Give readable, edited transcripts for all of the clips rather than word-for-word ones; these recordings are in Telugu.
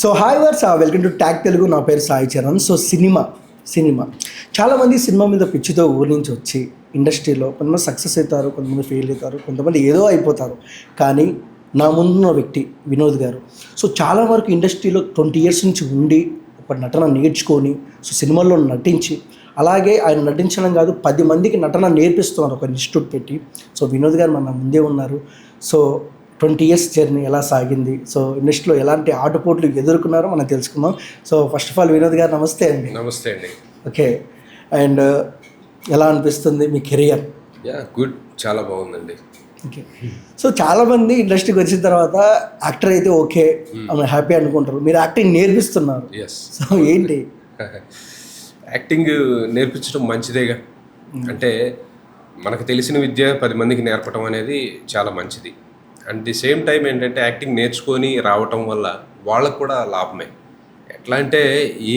So hi viewers, welcome to tag Telugu. నా పేరు సాయి చరణ్. సో సినిమా చాలామంది సినిమా మీద పిచ్చితో ఊరి నుంచి వచ్చి ఇండస్ట్రీలో కొంతమంది సక్సెస్ అవుతారు, కొంతమంది ఫెయిల్ అవుతారు, కొంతమంది ఏదో అయిపోతారు. కానీ నా ముందున్న వ్యక్తి వినోద్ గారు. సో చాలా వరకు ఇండస్ట్రీలో 20 years నుంచి ఉండి ఒక నటన నేర్చుకొని సో సినిమాల్లో నటించి, అలాగే ఆయన నటించడం కాదు 10 మందికి నటన నేర్పిస్తున్నారు ఒక ఇన్స్టిట్యూట్ పెట్టి. సో వినోద్ గారు మన ముందే ఉన్నారు. సో 20 years జర్నీ ఎలా సాగింది, సో ఇండస్ట్రీలో ఎలాంటి ఆటుపోట్లు ఎదుర్కొన్నారో మనం తెలుసుకుందాం. So first of all Vinod గారు నమస్తే అండి. నమస్తే అండి. ఓకే, అండ్ ఎలా అనిపిస్తుంది మీ కెరియర్? గుడ్, చాలా బాగుందండి. ఓకే, సో చాలామంది ఇండస్ట్రీకి వచ్చిన తర్వాత యాక్టర్ అయితే ఓకే హ్యాపీ అనుకుంటారు, మీరు యాక్టింగ్ నేర్పిస్తున్నారు. సో ఏంటి? యాక్టింగ్ నేర్పించడం మంచిదేగా. అంటే మనకు తెలిసిన విద్య 10 మందికి నేర్పడం అనేది చాలా మంచిది. అట్ ది సేమ్ టైం ఏంటంటే యాక్టింగ్ నేర్చుకొని రావటం వల్ల వాళ్ళకు కూడా లాభమే. ఎట్లా అంటే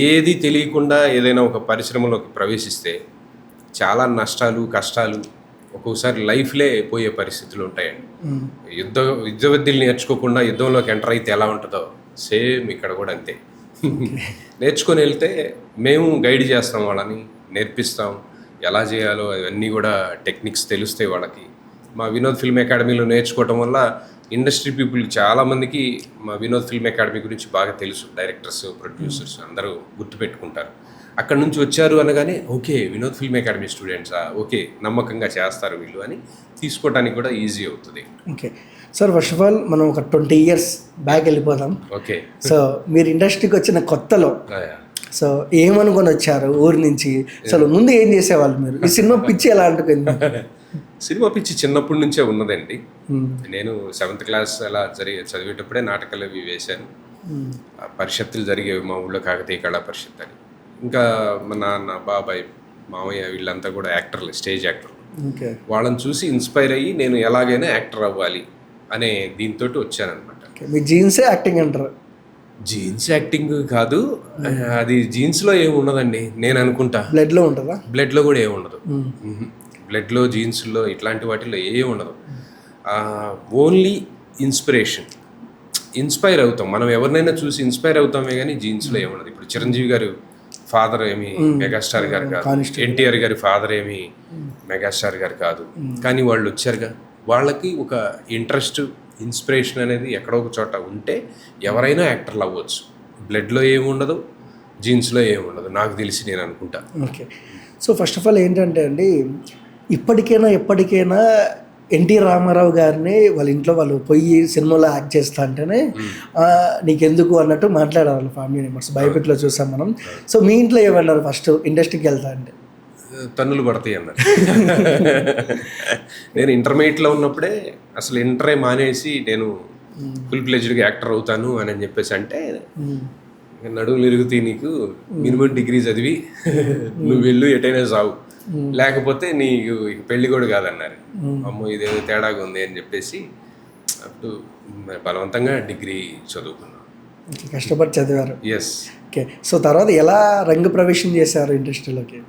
ఏది తెలియకుండా ఏదైనా ఒక పరిశ్రమలోకి ప్రవేశిస్తే చాలా నష్టాలు, కష్టాలు, ఒక్కొక్కసారి లైఫ్లే పోయే పరిస్థితులు ఉంటాయండి. యుద్ధ విద్యలు నేర్చుకోకుండా యుద్ధంలోకి ఎంటర్ అయితే ఎలా ఉంటుందో సేమ్ ఇక్కడ కూడా అంతే. నేర్చుకొని వెళ్తే మేము గైడ్ చేస్తాం, వాళ్ళని నేర్పిస్తాం, ఎలా చేయాలో అవన్నీ కూడా టెక్నిక్స్ తెలుస్తాయి వాళ్ళకి. మా వినోద్ ఫిల్మ్ అకాడమీలో నేర్చుకోవటం వల్ల ఇండస్ట్రీ పీపుల్ చాలామందికి మా వినోద్ ఫిల్మ్ అకాడమీ గురించి బాగా తెలుసు. డైరెక్టర్స్, ప్రొడ్యూసర్స్ అందరూ గుర్తుపెట్టుకుంటారు. అక్కడ నుంచి వచ్చారు అనగానే ఓకే వినోద్ ఫిల్మ్ అకాడమీ స్టూడెంట్సా, ఓకే నమ్మకంగా చేస్తారు వీళ్ళు అని తీసుకోవడానికి కూడా ఈజీ అవుతుంది. Okay sir, first of all మనం ఒక 20 years బ్యాక్ వెళ్ళిపోదాం. ఓకే, సో మీరు ఇండస్ట్రీకి వచ్చిన కొత్తలో సో ఏమనుకొని వచ్చారు ఊరి నుంచి? అసలు ముందు ఏం చేసేవాళ్ళు మీరు? ఈ సినిమా పిచ్చి ఎలా అంటుకుంది? సినిమా పిచ్చి చిన్నప్పటి నుంచే ఉన్నదండి. నేను 7th class అలా చదివేటప్పుడే నాటకాలు అవి వేశాను. పరిషత్తులు జరిగేవి మా ఊళ్ళో, కాకతీయ కళా పరిషత్ అని. ఇంకా మా నాన్న, బాబాయ్, మామయ్య వీళ్ళంతా కూడా యాక్టర్లు, స్టేజ్ యాక్టర్లు. వాళ్ళని చూసి ఇన్స్పైర్ అయ్యి నేను ఎలాగైనా యాక్టర్ అవ్వాలి అనే దీంతో వచ్చానమాట. మీ జీన్సే యాక్టింగ్ అంటారు? జీన్స్ యాక్టింగ్ కాదు, అది జీన్స్లో ఏమి ఉండదండి నేను అనుకుంటా. బ్లడ్లో ఉంటుందా? బ్లడ్లో కూడా ఏమి ఉండదు. బ్లడ్లో, జీన్స్లో ఇట్లాంటి వాటిలో ఏమి ఉండదు. ఓన్లీ ఇన్స్పైర్ అవుతాం మనం. ఎవరినైనా చూసి ఇన్స్పైర్ అవుతామే కానీ జీన్స్లో ఏమి ఉండదు. ఇప్పుడు చిరంజీవి గారు ఫాదర్ ఏమి మెగాస్టార్ గారు కాదు, ఎన్టీఆర్ గారి ఫాదర్ ఏమి మెగాస్టార్ గారు కాదు, కానీ వాళ్ళు వచ్చారుగా. వాళ్ళకి ఒక ఇంట్రెస్ట్, ఇన్స్పిరేషన్ అనేది ఎక్కడో ఒక చోట ఉంటే ఎవరైనా యాక్టర్లు అవ్వచ్చు. బ్లడ్లో ఏమి ఉండదు, జీన్స్లో ఏమి ఉండదు నాకు తెలిసి, నేను అనుకుంటా. Okay, so first of all ఏంటంటే అండి, ఎప్పటికైనా ఎన్టీ రామారావు గారిని వాళ్ళ ఇంట్లో వాళ్ళు పోయి సినిమాలో యాక్ట్ చేస్తా అంటేనే నీకెందుకు అన్నట్టు మాట్లాడారు వాళ్ళ ఫ్యామిలీ మెంబర్స్. బయోపిక్లో చూసాం మనం. సో మీ ఇంట్లో ఏమన్నారు ఫస్ట్ ఇండస్ట్రీకి వెళ్తా అంటే? తన్నులు పడతాయి అన్నారు. నేను ఇంటర్మీడియట్లో ఉన్నప్పుడే అసలు ఇంటరే మానేసి నేను ఫుల్ ప్లెజ్డ్గా యాక్టర్ అవుతాను అని చెప్పేసి అంటే, నడువులు ఇరుగుతాయి నీకు, మినిమం డిగ్రీ చదివి నువ్వు వెళ్ళు ఎటైనా సాగు, లేకపోతే నీకు పెళ్లి కూడా కాదన్నారు. అమ్మో ఇదేదో తేడాగా ఉంది అని చెప్పేసి అప్పుడు బలవంతంగా డిగ్రీ చదువుకున్నాను. కష్టపడి చదివారు. ఎస్. ఓకే, సో తర్వాత ఎలా రంగప్రవేశం చేశారు ఇండస్ట్రీలోకి?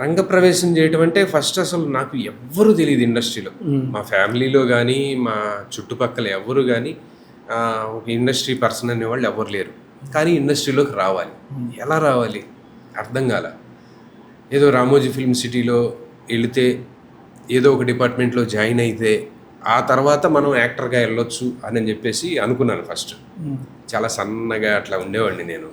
రంగప్రవేశం చేయటం అంటే ఫస్ట్ అసలు నాకు ఎవ్వరూ తెలియదు ఇండస్ట్రీలో. మా ఫ్యామిలీలో కానీ మా చుట్టుపక్కల ఎవ్వరు కానీ ఒక ఇండస్ట్రీ పర్సన్ అనేవాళ్ళు ఎవరు లేరు. కానీ ఇండస్ట్రీలోకి రావాలి, ఎలా రావాలి అర్థం కాల. ఏదో రామోజీ ఫిల్మ్ సిటీలో వెళితే ఏదో ఒక డిపార్ట్మెంట్లో జాయిన్ అయితే ఆ తర్వాత మనం యాక్టర్గా వెళ్ళొచ్చు అని చెప్పేసి అనుకున్నాను ఫస్ట్. చాలా సన్నగా అట్లా ఉండేవాడిని నేను.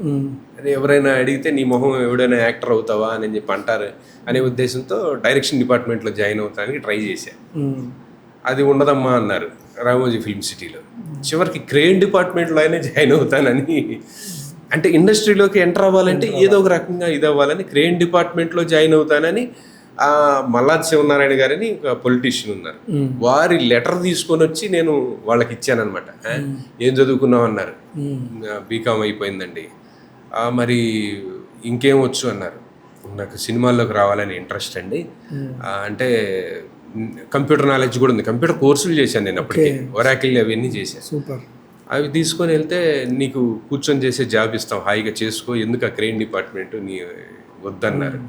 అదే ఎవరైనా అడిగితే నీ మొహం ఎవడైనా యాక్టర్ అవుతావా అని చెప్పి అంటారు అనే ఉద్దేశంతో డైరెక్షన్ డిపార్ట్మెంట్లో జాయిన్ అవుతానికి ట్రై చేశాను. అది ఉండదమ్మా అన్నారు రామోజీ ఫిల్మ్ సిటీలో. చివరికి క్రేన్ డిపార్ట్మెంట్లో అయినా జాయిన్ అవుతానని, అంటే ఇండస్ట్రీలోకి ఎంటర్ అవ్వాలంటే ఏదో ఒక రకంగా ఇది అవ్వాలని క్రేన్ డిపార్ట్మెంట్లో జాయిన్ అవుతానని మల్లాది శివనారాయణ గారని ఒక పొలిటీషియన్ ఉన్నారు, వారి లెటర్ తీసుకొని వచ్చి నేను వాళ్ళకి ఇచ్చానమాట. ఏం చదువుకున్నావు అన్నారు. బీకామ్ అయిపోయిందండి. మరి ఇంకేం వచ్చు అన్నారు. నాకు సినిమాల్లోకి రావాలని ఇంట్రెస్ట్ అండి. అంటే కంప్యూటర్ నాలెడ్జ్ కూడా ఉంది, కంప్యూటర్ కోర్సులు చేశాను నేను అప్పటికే, ఒరాకిల్ అవన్నీ చేశాను. సూపర్. అవి తీసుకొని వెళ్తే నీకు కూర్చొని చేసే జాబ్ ఇస్తాం, హాయిగా చేసుకో, ఎందుకు ఆ క్రెయిన్ డిపార్ట్మెంట్ నీ వద్దన్నారు.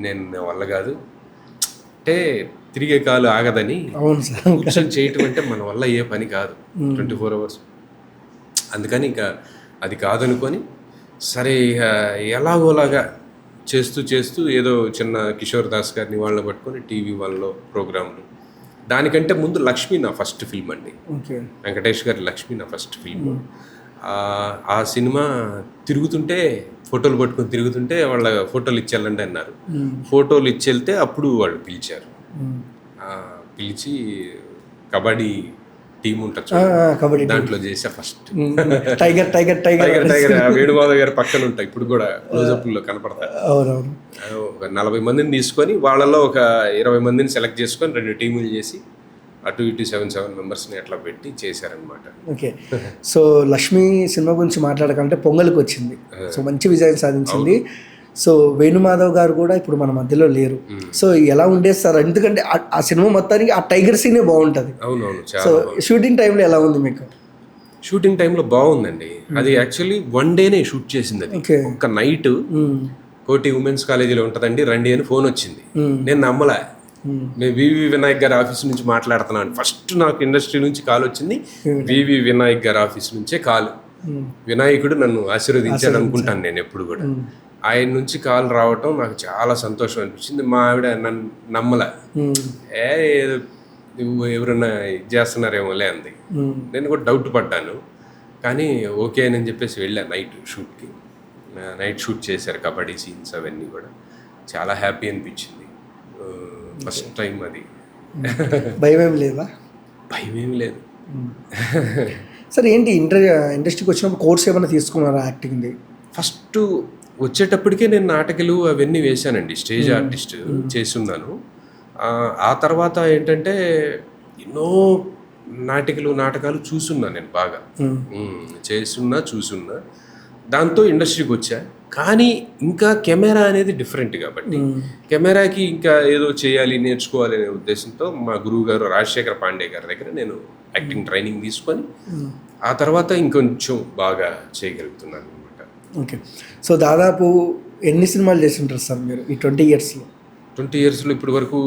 నేను వల్ల కాదు అంటే తిరిగే కాలు ఆగదని, కూర్చొని చేయటం అంటే మన వల్ల ఏ పని కాదు 24 hours. అందుకని ఇంకా అది కాదనుకొని సరే ఎలాగోలాగా చేస్తూ ఏదో చిన్న కిషోర్ దాస్ గారిని వాళ్ళని పట్టుకొని టీవీ వాళ్ళలో ప్రోగ్రాంలు. దానికంటే ముందు లక్ష్మి నా ఫస్ట్ ఫిల్మ్ అండి. ఓకే. వెంకటేష్ గారి లక్ష్మి నా ఫస్ట్ ఫిల్మ్. ఆ సినిమా తిరుగుతుంటే ఫోటోలు పట్టుకొని తిరుగుతుంటే వాళ్ళ ఫోటోలు ఇచ్చేళ్ళండి అన్నారు. ఫోటోలు ఇచ్చెళ్తే అప్పుడు వాళ్ళు పిలిచారు. పిలిచి కబడ్డీ టీం ఉంటుంది కబడ్డీ దాంట్లో చేసా first. Tiger tiger tiger tiger Venumadhav గారి పక్కన ఉంటాయి ఇప్పుడు కూడా క్లోజప్లో కనపడతారు. అవునవును. ఒక 40 మందిని తీసుకొని వాళ్ళలో ఒక 20 మందిని సెలెక్ట్ చేసుకొని 2 టీములు చేసి అటు ఇటు 7 మెంబర్స్ని అట్లా పెట్టి చేశారనమాట. ఓకే. సో లక్ష్మి సినిమా గురించి మాట్లాడకంటే పొంగల్కి వచ్చింది, సో మంచి విజయం సాధించింది. సో వేణుమాధవ్ గారు కూడా ఇప్పుడు మన మధ్యలో లేరు. సో ఎలా ఉండేది సార్? ఎందుకంటే ఆ సినిమా మొత్తానికి ఆ టైగర్ సీనే బాగుంటుంది. అవునవును. సో షూటింగ్ టైంలో ఎలా ఉంది మీకు? షూటింగ్ టైంలో బాగుందండి. అది యాక్చువల్లీ 1 డేనే షూట్ చేసింది. అది ఒక నైట్ కోటి ఉమెన్స్ కాలేజీలో ఉంటుందండి, రండి అని ఫోన్ వచ్చింది. నేను నమ్మలే. నేను వివి వినాయక్ గారి ఆఫీస్ నుంచి మాట్లాడుతున్నాను. ఫస్ట్ నాకు ఇండస్ట్రీ నుంచి కాల్ వచ్చింది వివి వినాయక్ గారి ఆఫీస్ నుంచే కాల్. వినాయకుడు నన్ను ఆశీర్వదించాడు అనుకుంటాను నేను ఎప్పుడు కూడా. ఆయన నుంచి కాల్ రావటం నాకు చాలా సంతోషం అనిపించింది. మా ఆవిడ నన్ను నమ్మలే. ఏదో నువ్వు ఎవరన్నా ఇది చేస్తున్నారేమోలే అంది. నేను కూడా డౌట్ పడ్డాను, కానీ ఓకే అని చెప్పేసి వెళ్ళాను నైట్ షూట్కి. నైట్ షూట్ చేశారు కబడ్డీ సీన్స్ అవన్నీ కూడా. చాలా హ్యాపీ అనిపించింది ఫస్ట్ టైం అది. భయం ఏం లేదా? భయం ఏం లేదు. సరే ఏంటి ఇండస్ట్రీకి వచ్చినప్పుడు కోర్స్ ఏమైనా తీసుకున్నారా యాక్టింగ్ది? ఫస్ట్ వచ్చేటప్పటికే నేను నాటకాలు అవన్నీ వేశానండి, స్టేజ్ ఆర్టిస్ట్ చేస్తున్నాను. ఆ తర్వాత ఏంటంటే ఎన్నో నాటకాలు చూసున్నా నేను బాగా చూసున్నా. దాంతో ఇండస్ట్రీకి వచ్చా. కానీ ఇంకా కెమెరా అనేది డిఫరెంట్ కాబట్టి కెమెరాకి ఇంకా ఏదో చేయాలి, నేర్చుకోవాలి అనే ఉద్దేశంతో మా గురువు గారు రాజశేఖర పాండే గారి దగ్గర నేను యాక్టింగ్ ట్రైనింగ్ తీసుకొని ఆ తర్వాత ఇంకొంచెం బాగా చేయగలుగుతున్నాను అనమాట. ఓకే. సో దాదాపు ఎన్ని సినిమాలు చేసి ఉంటారు సార్ మీరు ఈ 20 ఇయర్స్లో? 20 ఇయర్స్లో ఇప్పటి వరకు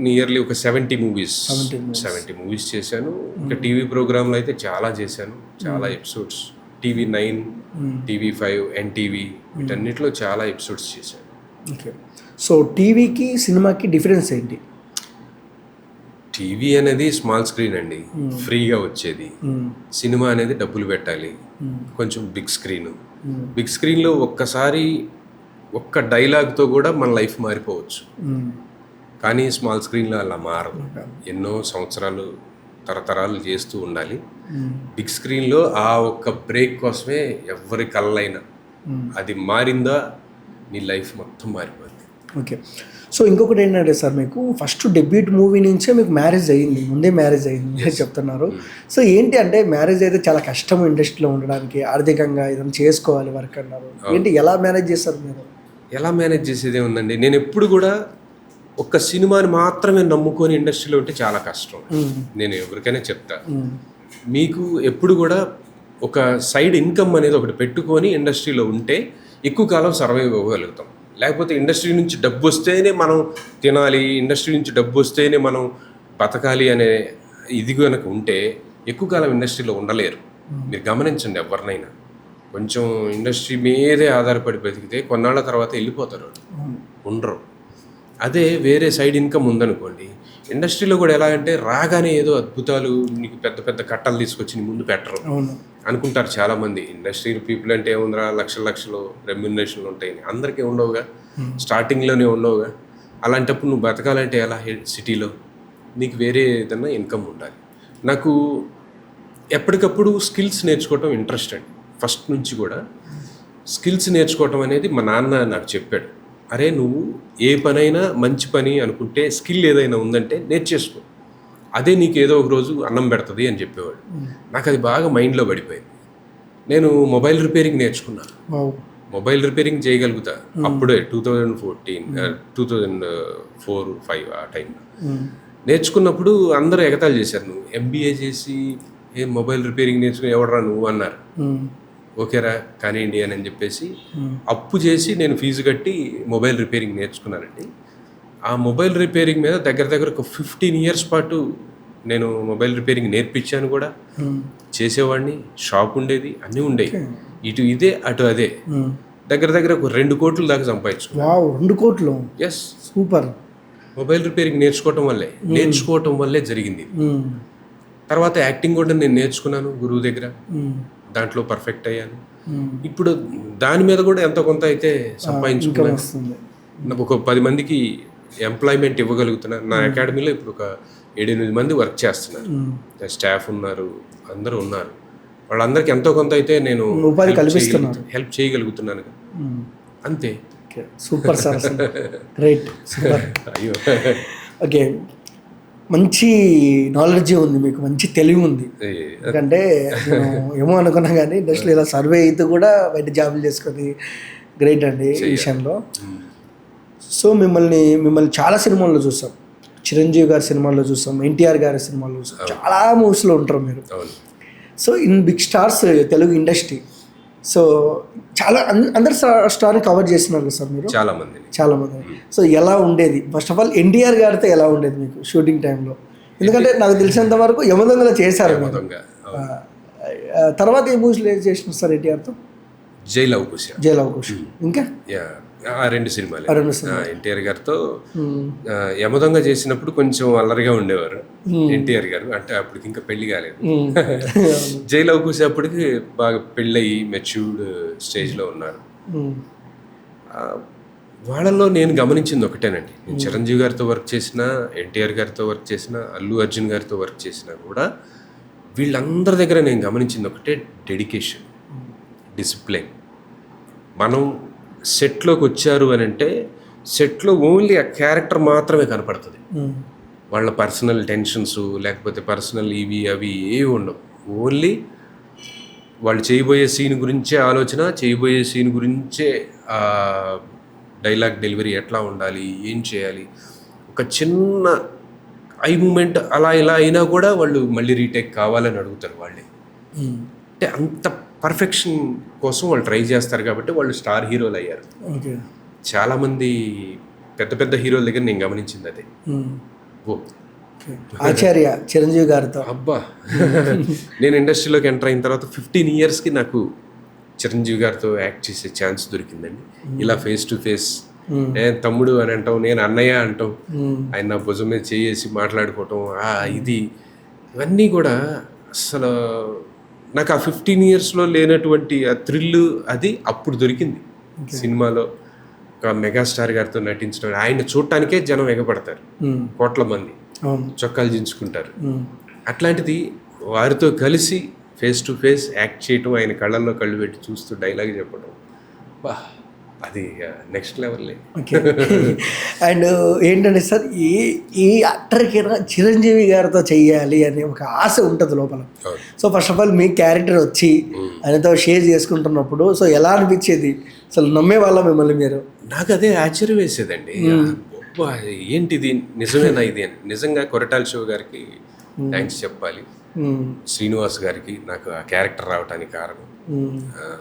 నియర్లీ ఒక 70 మూవీస్ చేశాను. ఇంకా టీవీ ప్రోగ్రాంలు అయితే చాలా చేశాను, చాలా ఎపిసోడ్స్. TV9, TV5, NTV వీటన్నిటిలో చాలా ఎపిసోడ్స్ చేశాను. ఓకే. సో టీవీకి సినిమాకి డిఫరెన్స్ ఏంటి? టీవీ అనేది స్మాల్ స్క్రీన్ అండి, ఫ్రీగా వచ్చేది. సినిమా అనేది డబ్బులు పెట్టాలి, కొంచెం బిగ్ స్క్రీన్లో ఒక్కసారి ఒక్క డైలాగ్తో కూడా మన లైఫ్ మారిపోవచ్చు. కానీ స్మాల్ స్క్రీన్లో అలా మారదు. ఎన్నో సంవత్సరాలు తరతరాలు చేస్తూ ఉండాలి. బిగ్ స్క్రీన్లో ఆ ఒక్క బ్రేక్ కోసమే ఎవరి కళ్ళైనా అది మారిందా నీ లైఫ్ మొత్తం మారిపోద్ది. ఓకే. సో ఇంకొకటి ఏంటంటే సార్, మీకు ఫస్ట్ డెబ్యూట్ మూవీ నుంచే మీకు మ్యారేజ్ అయ్యింది, ముందే మ్యారేజ్ అయ్యింది చెప్తున్నారు. సో ఏంటి అంటే మ్యారేజ్ అయితే చాలా కష్టం ఇండస్ట్రీలో ఉండడానికి, ఆర్థికంగా ఏదైనా చేసుకోవాలి వర్క్ అన్నారు. ఏంటి ఎలా మేనేజ్ చేస్తారు మీరు? ఎలా మేనేజ్ చేసేదే ఉందండి. నేను ఎప్పుడు కూడా ఒక్క సినిమాని మాత్రమే నమ్ముకొని ఇండస్ట్రీలో ఉంటే చాలా కష్టం. నేను ఎవరికైనా చెప్తా, మీకు ఎప్పుడు కూడా ఒక సైడ్ ఇన్కమ్ అనేది ఒకటి పెట్టుకొని ఇండస్ట్రీలో ఉంటే ఎక్కువ కాలం సర్వైవ్ అవ్వగలుగుతాం. లేకపోతే ఇండస్ట్రీ నుంచి డబ్బు వస్తేనే మనం తినాలి, ఇండస్ట్రీ నుంచి డబ్బు వస్తేనే మనం బతకాలి అనే ఇది కనుక ఉంటే ఎక్కువ కాలం ఇండస్ట్రీలో ఉండలేరు. మీరు గమనించండి, ఎవరినైనా కొంచెం ఇండస్ట్రీ మీదే ఆధారపడి బతికితే కొన్నాళ్ళ తర్వాత వెళ్ళిపోతారు, ఉండరు. అదే వేరే సైడ్ ఇన్కమ్ ఉందనుకోండి, ఇండస్ట్రీలో కూడా ఎలా అంటే రాగానే ఏదో అద్భుతాలు నీకు పెద్ద పెద్ద కట్టలు తీసుకొచ్చి నీ ముందు పెట్టరు అనుకుంటారు చాలామంది. ఇండస్ట్రీ పీపుల్ అంటే ఏముందిరా, లక్షలు రెమ్యునరేషన్లు ఉంటాయి, అందరికీ ఉండవుగా, స్టార్టింగ్లోనే ఉండవుగా. అలాంటప్పుడు నువ్వు బతకాలంటే ఎలా సిటీలో? నీకు వేరే ఏదైనా ఇన్కమ్ ఉండాలి. నాకు ఎప్పటికప్పుడు స్కిల్స్ నేర్చుకోవటం ఇంట్రెస్ట్ అండి. ఫస్ట్ నుంచి కూడా స్కిల్స్ నేర్చుకోవటం అనేది మా నాన్న నాకు చెప్పాడు. అరే నువ్వు ఏ పనైనా మంచి పని అనుకుంటే స్కిల్ ఏదైనా ఉందంటే నేర్చేసుకో, అదే నీకు ఏదో ఒక రోజు అన్నం పెడుతుంది అని చెప్పేవాడు. నాకు అది బాగా మైండ్లో పడిపోయింది. నేను మొబైల్ రిపేరింగ్ నేర్చుకున్నాను. మొబైల్ రిపేరింగ్ చేయగలుగుతా అప్పుడే 2004-5 ఆ టైంలో నేర్చుకున్నప్పుడు అందరూ ఎగతాళి చేశారు, నువ్వు MBA చేసి ఏం మొబైల్ రిపేరింగ్ నేర్చుకుని ఎవడరా నువ్వు అన్నారు. ఓకేరా కానివ్వండి అని చెప్పేసి అప్పు చేసి నేను ఫీజు కట్టి మొబైల్ రిపేరింగ్ నేర్చుకున్నానండి. ఆ మొబైల్ రిపేరింగ్ మీద దగ్గర ఒక 15 ఇయర్స్ పాటు నేను మొబైల్ రిపేరింగ్ నేర్పించాను కూడా, చేసేవాడిని, షాప్ ఉండేది, అన్నీ ఉండేవి. ఇటు ఇదే అటు అదే, దగ్గర దగ్గర ఒక 2 కోట్ల దాకా సంపాదించు. వావ్, 2 కోట్లు. Yes, super. మొబైల్ రిపేరింగ్ నేర్చుకోవటం వల్లే జరిగింది. తర్వాత యాక్టింగ్ కూడా నేను నేర్చుకున్నాను గురువు దగ్గర, దాంట్లో పర్ఫెక్ట్ అయ్యాను. ఇప్పుడు దాని మీద కూడా ఎంతో కొంత అయితే సంపాదించుకున్నాను. నాకు ఒక 10 మందికి ఎంప్లాయ్మెంట్ ఇవ్వగలుగుతున్నాను. నా అకాడమీలో ఇప్పుడు ఒక 7-8 మంది వర్క్ చేస్తున్నారు, స్టాఫ్ ఉన్నారు, అందరూ ఉన్నారు. వాళ్ళందరికీ ఎంతో కొంత అయితే నేను ఉపాధి కల్పిస్తున్నాను, హెల్ప్ చేయగలుగుతున్నాను అంతే. Super sir, great, super. అయ్యో, ఓకే, మంచి నాలెడ్జ్ ఉంది మీకు, మంచి తెలివి ఉంది. ఎందుకంటే ఏమో అనుకున్నా కానీ ఇండస్ట్రీలో ఇలా సర్వే అయితే కూడా బయట జాబులు చేసుకొని గ్రేట్ అండి ఈ విషయంలో. సో మిమ్మల్ని చాలా సినిమాల్లో చూస్తాం, చిరంజీవి గారి సినిమాల్లో చూస్తాం, ఎన్టీఆర్ గారి సినిమాల్లో చూస్తాం, చాలా మూవీస్లో ఉంటారు మీరు. So in big stars Telugu industry, so చాలా అందరు స్టార్ని కవర్ చేస్తున్నారు కదా సార్ మీరు, చాలా మంది. సో ఎలా ఉండేది ఫస్ట్ ఆఫ్ ఆల్ ఎన్టీఆర్ గారితో ఎలా ఉండేది మీకు షూటింగ్ టైంలో? ఎందుకంటే నాకు తెలిసినంత వరకు యమదొంగలో చేశారు, తర్వాత ఏ మూవీస్లో చేసినారు సార్ ఎన్టీఆర్తో? జై లవ్ కుశ, ఇంకా 2 సినిమాలు. ఎన్టీఆర్ గారితో యమదొంగ చేసినప్పుడు కొంచెం అల్లరిగా ఉండేవారు ఎన్టీఆర్ గారు, అంటే అప్పటికి ఇంకా పెళ్లి కాలేదు. జై లవ్ కుశ అప్పటికి బాగా పెళ్ళయి మెచ్యూర్డ్ స్టేజ్లో ఉన్నారు. వాళ్ళలో నేను గమనించింది ఒకటేనండి, నేను చిరంజీవి గారితో వర్క్ చేసినా, ఎన్టీఆర్ గారితో వర్క్ చేసినా, అల్లు అర్జున్ గారితో వర్క్ చేసినా కూడా వీళ్ళందరి దగ్గర నేను గమనించింది ఒకటే, డెడికేషన్, డిసిప్లిన్. మనం సెట్లోకి వచ్చారు అని అంటే సెట్లో ఓన్లీ ఆ క్యారెక్టర్ మాత్రమే కనపడుతుంది, వాళ్ళ పర్సనల్ టెన్షన్స్ లేకపోతే పర్సనల్ ఇవి అవి ఏవి ఉండవు. ఓన్లీ వాళ్ళు చేయబోయే సీన్ గురించే ఆలోచన, చేయబోయే సీన్ గురించే డైలాగ్ డెలివరీ ఎట్లా ఉండాలి, ఏం చేయాలి. ఒక చిన్న ఐ మూమెంట్ అలా ఇలా అయినా కూడా వాళ్ళు మళ్ళీ రీటేక్ కావాలని అడుగుతారు వాళ్ళే. అంటే అంత పర్ఫెక్షన్ కోసం వాళ్ళు ట్రై చేస్తారు కాబట్టి వాళ్ళు స్టార్ హీరోలు అయ్యారు. చాలామంది పెద్ద పెద్ద హీరోల దగ్గర నేను గమనించింది అదే. ఆచార్య చిరంజీవి గారితో అబ్బా, నేను ఇండస్ట్రీలోకి ఎంటర్ అయిన తర్వాత 15 yearsకి నాకు చిరంజీవి గారితో యాక్ట్ చేసే ఛాన్స్ దొరికిందండి. ఇలా ఫేస్ టు ఫేస్, తమ్ముడు అని అంటాం, నేను అన్నయ్య అంటాం, ఆయన నా భుజం మీద చేసి మాట్లాడుకోవటం, ఇది ఇవన్నీ కూడా అసలు నాకు ఆ 15 yearsలో లేనటువంటి ఆ థ్రిల్ అది అప్పుడు దొరికింది సినిమాలో. ఒక మెగాస్టార్ గారితో నటించడం, ఆయన చూడటానికే జనం ఎగపడతారు, కోట్ల మంది చొక్కాలు దించుకుంటారు. అట్లాంటిది వారితో కలిసి ఫేస్ టు ఫేస్ యాక్ట్ చేయటం, ఆయన కళ్ళల్లో కళ్ళు పెట్టి చూస్తూ డైలాగ్ చెప్పడం, అది నెక్స్ట్ లెవెల్. అండ్ ఏంటంటే సార్, ఏ యాక్టర్కైనా చిరంజీవి గారితో చెయ్యాలి అనే ఒక ఆశ ఉంటుంది లోపల. So first of all me character వచ్చి ఆయనతో షేర్ చేసుకుంటున్నప్పుడు సో ఎలా అనిపించేది? అసలు నమ్మే వాళ్ళ మిమ్మల్ని మీరు? నాకు అదే ఆశ్చర్యం వేసేదండి, ఏంటిది నిజమేనా ఇది అని. నిజంగా కొరటాల శివ గారికి థ్యాంక్స్ చెప్పాలి, శ్రీనివాస్ గారికి నాకు ఆ క్యారెక్టర్ రావడానికి కారణం,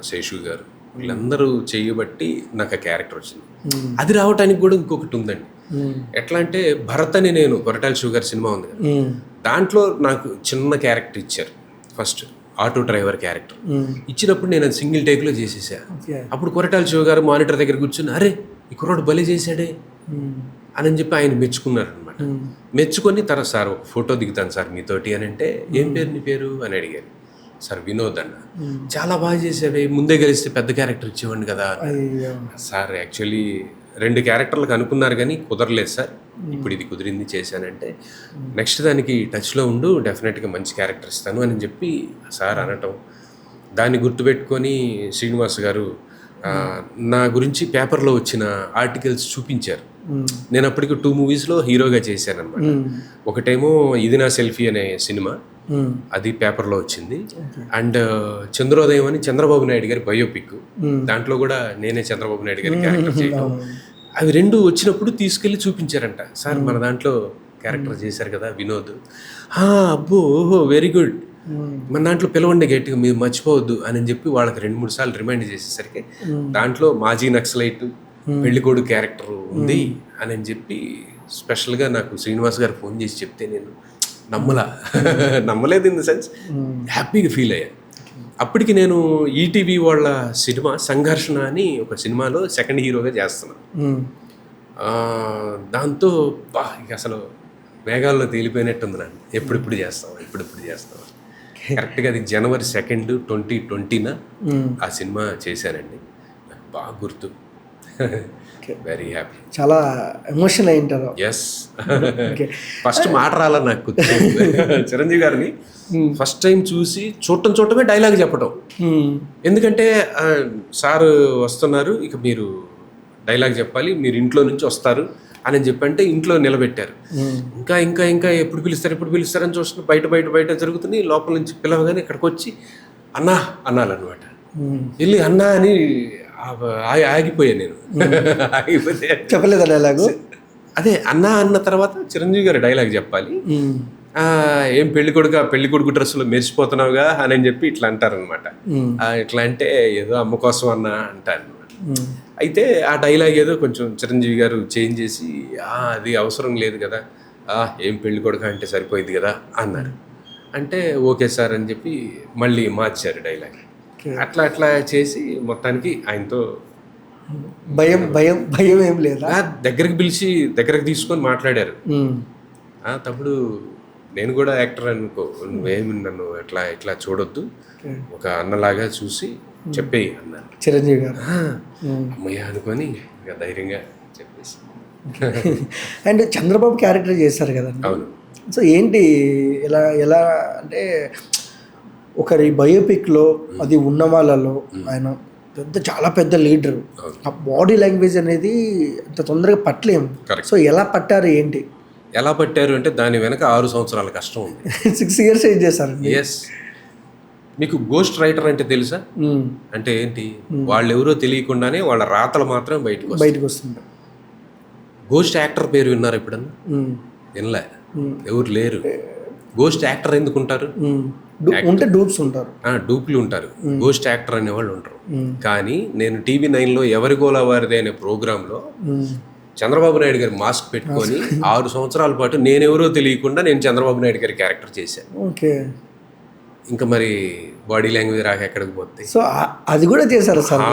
శేషు గారు, వీళ్ళందరూ చేయబట్టి నాకు ఆ క్యారెక్టర్ వచ్చింది. అది రావడానికి కూడా ఇంకొకటి ఉందండి. ఎట్లా అంటే భరత్ అని, నేను కొరటాల శివ గారి సినిమా ఉంది కదా, దాంట్లో నాకు చిన్న క్యారెక్టర్ ఇచ్చారు. ఫస్ట్ ఆటో డ్రైవర్ క్యారెక్టర్ ఇచ్చినప్పుడు నేను అది సింగిల్ టేక్లో చేసేసా. అప్పుడు కొరటాల శివ గారు మానిటర్ దగ్గర కూర్చుని, అరే ఈ కుర్రాడు భలే చేశాడే అని చెప్పి ఆయన మెచ్చుకున్నారు అనమాట. మెచ్చుకొని తర్వాత, సార్ ఒక ఫోటో దిగుతాను సార్ మీతోటి అని అంటే, ఏం పేరు నీ పేరు అని అడిగారు. సార్ వినోద్ అన్న. చాలా బాగా చేసేవి, ముందే కలిస్తే పెద్ద క్యారెక్టర్ ఇచ్చేవాడిని కదా సార్. యాక్చువల్లీ 2 క్యారెక్టర్లకు అనుకున్నారు కానీ కుదరలేదు సార్, ఇప్పుడు ఇది కుదిరింది చేశానంటే, నెక్స్ట్ దానికి టచ్లో ఉండు, డెఫినెట్గా మంచి క్యారెక్టర్ ఇస్తాను అని చెప్పి సార్ అనటం. దాన్ని గుర్తుపెట్టుకొని శ్రీనివాస్ గారు నా గురించి పేపర్లో వచ్చిన ఆర్టికల్స్ చూపించారు. నేను అప్పటికి 2 మూవీస్లో హీరోగా చేశాను అనమాట. ఒకటేమో ఇది నా సెల్ఫీ అనే సినిమా, అది పేపర్లో వచ్చింది. అండ్ చంద్రోదయం అని చంద్రబాబు నాయుడు గారి బయోపిక్, దాంట్లో కూడా నేనే చంద్రబాబు నాయుడు గారి క్యారెక్టర్ చేయడం. అవి 2 వచ్చినప్పుడు తీసుకెళ్ళి చూపించారంట. సార్ మన దాంట్లో క్యారెక్టర్ చేశారు కదా వినోద్. అబ్బో, ఓహో, వెరీ గుడ్, మన దాంట్లో పిలవండి గట్టిగా, మీరు మర్చిపోవద్దు అని చెప్పి వాళ్ళకి 2-3 సార్లు రిమైండ్ చేసేసరికి దాంట్లో మాజీ నక్సలైట్ పెళ్లికోడు క్యారెక్టర్ ఉంది అని చెప్పి స్పెషల్గా నాకు శ్రీనివాస్ గారు ఫోన్ చేసి చెప్తే, నేను నమ్మలేదు ఇన్ ద సెన్స్ హ్యాపీగా ఫీల్ అయ్యా. అప్పటికి నేను ఈటీవీ వాళ్ళ సినిమా సంఘర్షణ అని ఒక సినిమాలో సెకండ్ హీరోగా చేస్తున్నాను. దాంతో ఇక అసలు మేఘాల్లో తేలిపోయినట్టుంది నన్ను. ఎప్పుడిప్పుడు చేస్తాం. కరెక్ట్గా అది January 2, 2020 ఆ సినిమా చేశానండి. నాకు బాగా గుర్తు. Very happy. చాలా ఎమోషనల్ అయి ఉంటారు. ఎస్. ఫస్ట్ మాట రాలా నాకు చిరంజీవి గారిని ఫస్ట్ టైం చూసి చూడటమే డైలాగ్ చెప్పడం. ఎందుకంటే సార్ వస్తున్నారు, ఇక మీరు డైలాగ్ చెప్పాలి, మీరు ఇంట్లో నుంచి వస్తారు అని చెప్పంటే ఇంట్లో నిలబెట్టారు. ఇంకా ఎప్పుడు పిలుస్తారని చూస్తున్నా బయట జరుగుతుంది. లోపల నుంచి పిలవగానే ఇక్కడికి వచ్చి అన్నా అనాలన్నమాట. వెళ్ళి అన్నా అని ఆగిపోయాను నేను. ఆగిపోతే చెప్పలేదా డైలాగు? అదే అన్నా అన్న తర్వాత చిరంజీవి గారు డైలాగ్ చెప్పాలి. ఏం పెళ్లి కొడుకు డ్రెస్సులో మెరిసిపోతున్నావుగా అని చెప్పి ఇట్లా అంటారనమాట. ఇట్లా అంటే ఏదో అమ్మ కోసం అన్న అంటారు. అయితే ఆ డైలాగ్ ఏదో కొంచెం చిరంజీవి గారు చేంజ్ చేసి అది అవసరం లేదు కదా, ఏం పెళ్లి కొడుకు అంటే సరిపోయింది కదా అన్నారు. అంటే ఓకే సార్ అని చెప్పి మళ్ళీ మార్చారు డైలాగ్. అట్లా చేసి మొత్తానికి ఆయనతో భయం ఏం లేదా? దగ్గరికి తీసుకొని మాట్లాడారు. తప్పుడు నేను కూడా యాక్టర్ అనుకో, నువ్వేమి నన్ను ఇట్లా చూడొద్దు, ఒక అన్నలాగా చూసి చెప్పేయి అన్నారు చిరంజీవి గారు. అమ్మయ్య అనుకొని ఇక ధైర్యంగా చెప్పేసి. అండ్ చంద్రబాబు క్యారెక్టర్ చేశారు కదా. అవును. సో ఏంటి ఎలా అంటే ఒకరి బయోపిక్లో అది ఉన్న వాళ్ళలో ఆయన చాలా పెద్ద లీడరు. ఆ బాడీ లాంగ్వేజ్ అనేది అంత తొందరగా పట్టలేము. సో ఎలా పట్టారు ఏంటి? ఎలా పట్టారు అంటే దాని వెనక 6 సంవత్సరాల కష్టం ఉంది. 6 years ఏం చేశారు? ఎస్. మీకు గోస్ట్ రైటర్ అంటే తెలుసా? అంటే ఏంటి, వాళ్ళు ఎవరో తెలియకుండానే వాళ్ళ రాతలు మాత్రం బయటకు వస్తుంటారు. గోస్ట్ యాక్టర్ పేరు విన్నారు ఎప్పుడన్నా? వినలే, ఎవరు లేరు. గోస్ట్ యాక్టర్ ఎందుకు ఉంటారు? ఉంటే డూప్స్ ఉంటారు, డూప్లు ఉంటారు. గోస్ట్ యాక్టర్ అనేవాళ్ళు ఉంటారు. కానీ నేను TV 9లో ఎవరి గోలా వారిదే అనే ప్రోగ్రాంలో చంద్రబాబు నాయుడు గారి మాస్క్ పెట్టుకొని 6 సంవత్సరాల పాటు నేనెవరో తెలియకుండా నేను చంద్రబాబు నాయుడు గారి క్యారెక్టర్ చేశాను. ఓకే. ఇంకా మరి బాడీ లాంగ్వేజ్ రాక ఎక్కడికి పోతే. సో అది కూడా చేశారు సార్.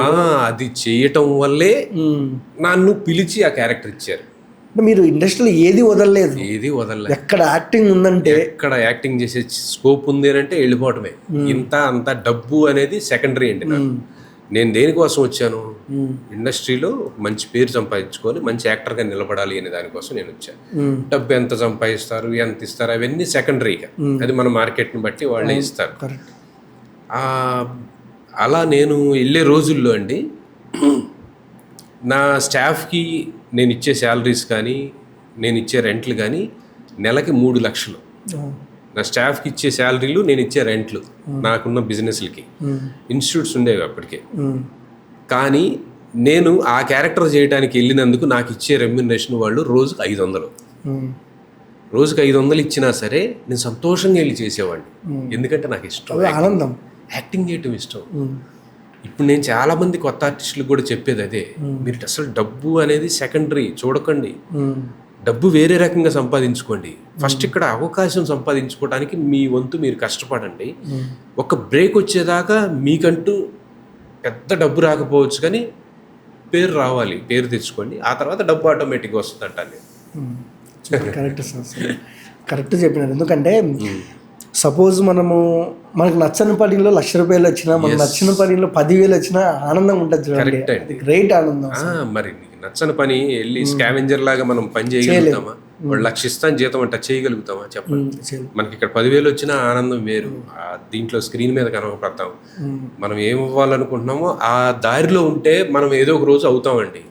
అది చేయటం వల్లే నన్ను పిలిచి ఆ క్యారెక్టర్ ఇచ్చారు. మీరు ఇండస్ట్రీలో ఏది వదలలేదు? ఎక్కడ యాక్టింగ్ ఉందంటే, ఎక్కడ యాక్టింగ్ చేసే స్కోప్ ఉంది అంటే వెళ్ళిపోవటమే. అంత డబ్బు అనేది సెకండరీ అండి నాకు. నేను దేనికోసం వచ్చాను, ఇండస్ట్రీలో మంచి పేరు సంపాదించుకొని మంచి యాక్టర్గా నిలబడాలి అనే దానికోసం నేను వచ్చాను. డబ్బు ఎంత సంపాదిస్తారు, ఎంత ఇస్తారు అవన్నీ సెకండరీగా, అది మన మార్కెట్ని బట్టి వాళ్ళే ఇస్తారు. అలా నేను వెళ్ళే రోజుల్లో అండి నా స్టాఫ్కి నేను ఇచ్చే శాలరీస్ కానీ నేను ఇచ్చే రెంట్లు కానీ నెలకి 3 లక్షలు. నా స్టాఫ్కి ఇచ్చే శాలరీలు, నేను ఇచ్చే రెంట్లు, నాకున్న బిజినెస్లకి. ఇన్స్టిట్యూట్స్ ఉండేవి అప్పటికే. కానీ నేను ఆ క్యారెక్టర్ చేయడానికి వెళ్ళినందుకు నాకు ఇచ్చే రెమ్యునరేషన్ వాళ్ళు రోజుకు 500. రోజుకు 500 ఇచ్చినా సరే నేను సంతోషంగా వెళ్ళి చేసేవాడిని. ఎందుకంటే నాకు ఇష్టం, ఆనందం, యాక్టింగ్ చేయటం ఇష్టం. ఇప్పుడు నేను చాలామంది కొత్త ఆర్టిస్టులకు కూడా చెప్పేది అదే, మీరు అసలు డబ్బు అనేది సెకండరీ చూడకండి, డబ్బు వేరే రకంగా సంపాదించుకోండి. ఫస్ట్ ఇక్కడ అవకాశం సంపాదించుకోవడానికి మీ వంతు మీరు కష్టపడండి. ఒక బ్రేక్ వచ్చేదాకా మీకంటూ పెద్ద డబ్బు రాకపోవచ్చు కానీ పేరు రావాలి, పేరు తెచ్చుకోండి, ఆ తర్వాత డబ్బు ఆటోమేటిక్గా వస్తుంది అంటాను. కరెక్ట్ సార్, కరెక్ట్ చెప్పినారు. ఎందుకంటే సపోజ్ మనకు నచ్చని పనిలో 1,00,000 రూపాయలు వచ్చినా, మనకు నచ్చిన పనిలో 10,000 వచ్చినా ఆనందం ఉంటుంది. గ్రేట్ ఆనందం. మరి నచ్చని పని వెళ్ళి స్కావెంజర్ లాగా మనం పని చేయగలుగుతామా? వాళ్ళు 1,00,000 ఇస్తాను జీతం అంటే చేయగలుగుతామా చెప్పండి? మనకి ఇక్కడ 10,000 వచ్చినా ఆనందం వేరు. దీంట్లో స్క్రీన్ మీద కనపడతాం. మనం ఏం ఇవ్వాలనుకుంటున్నామో ఆ దారిలో ఉంటే మనం ఏదో ఒక రోజు అవుతామండి.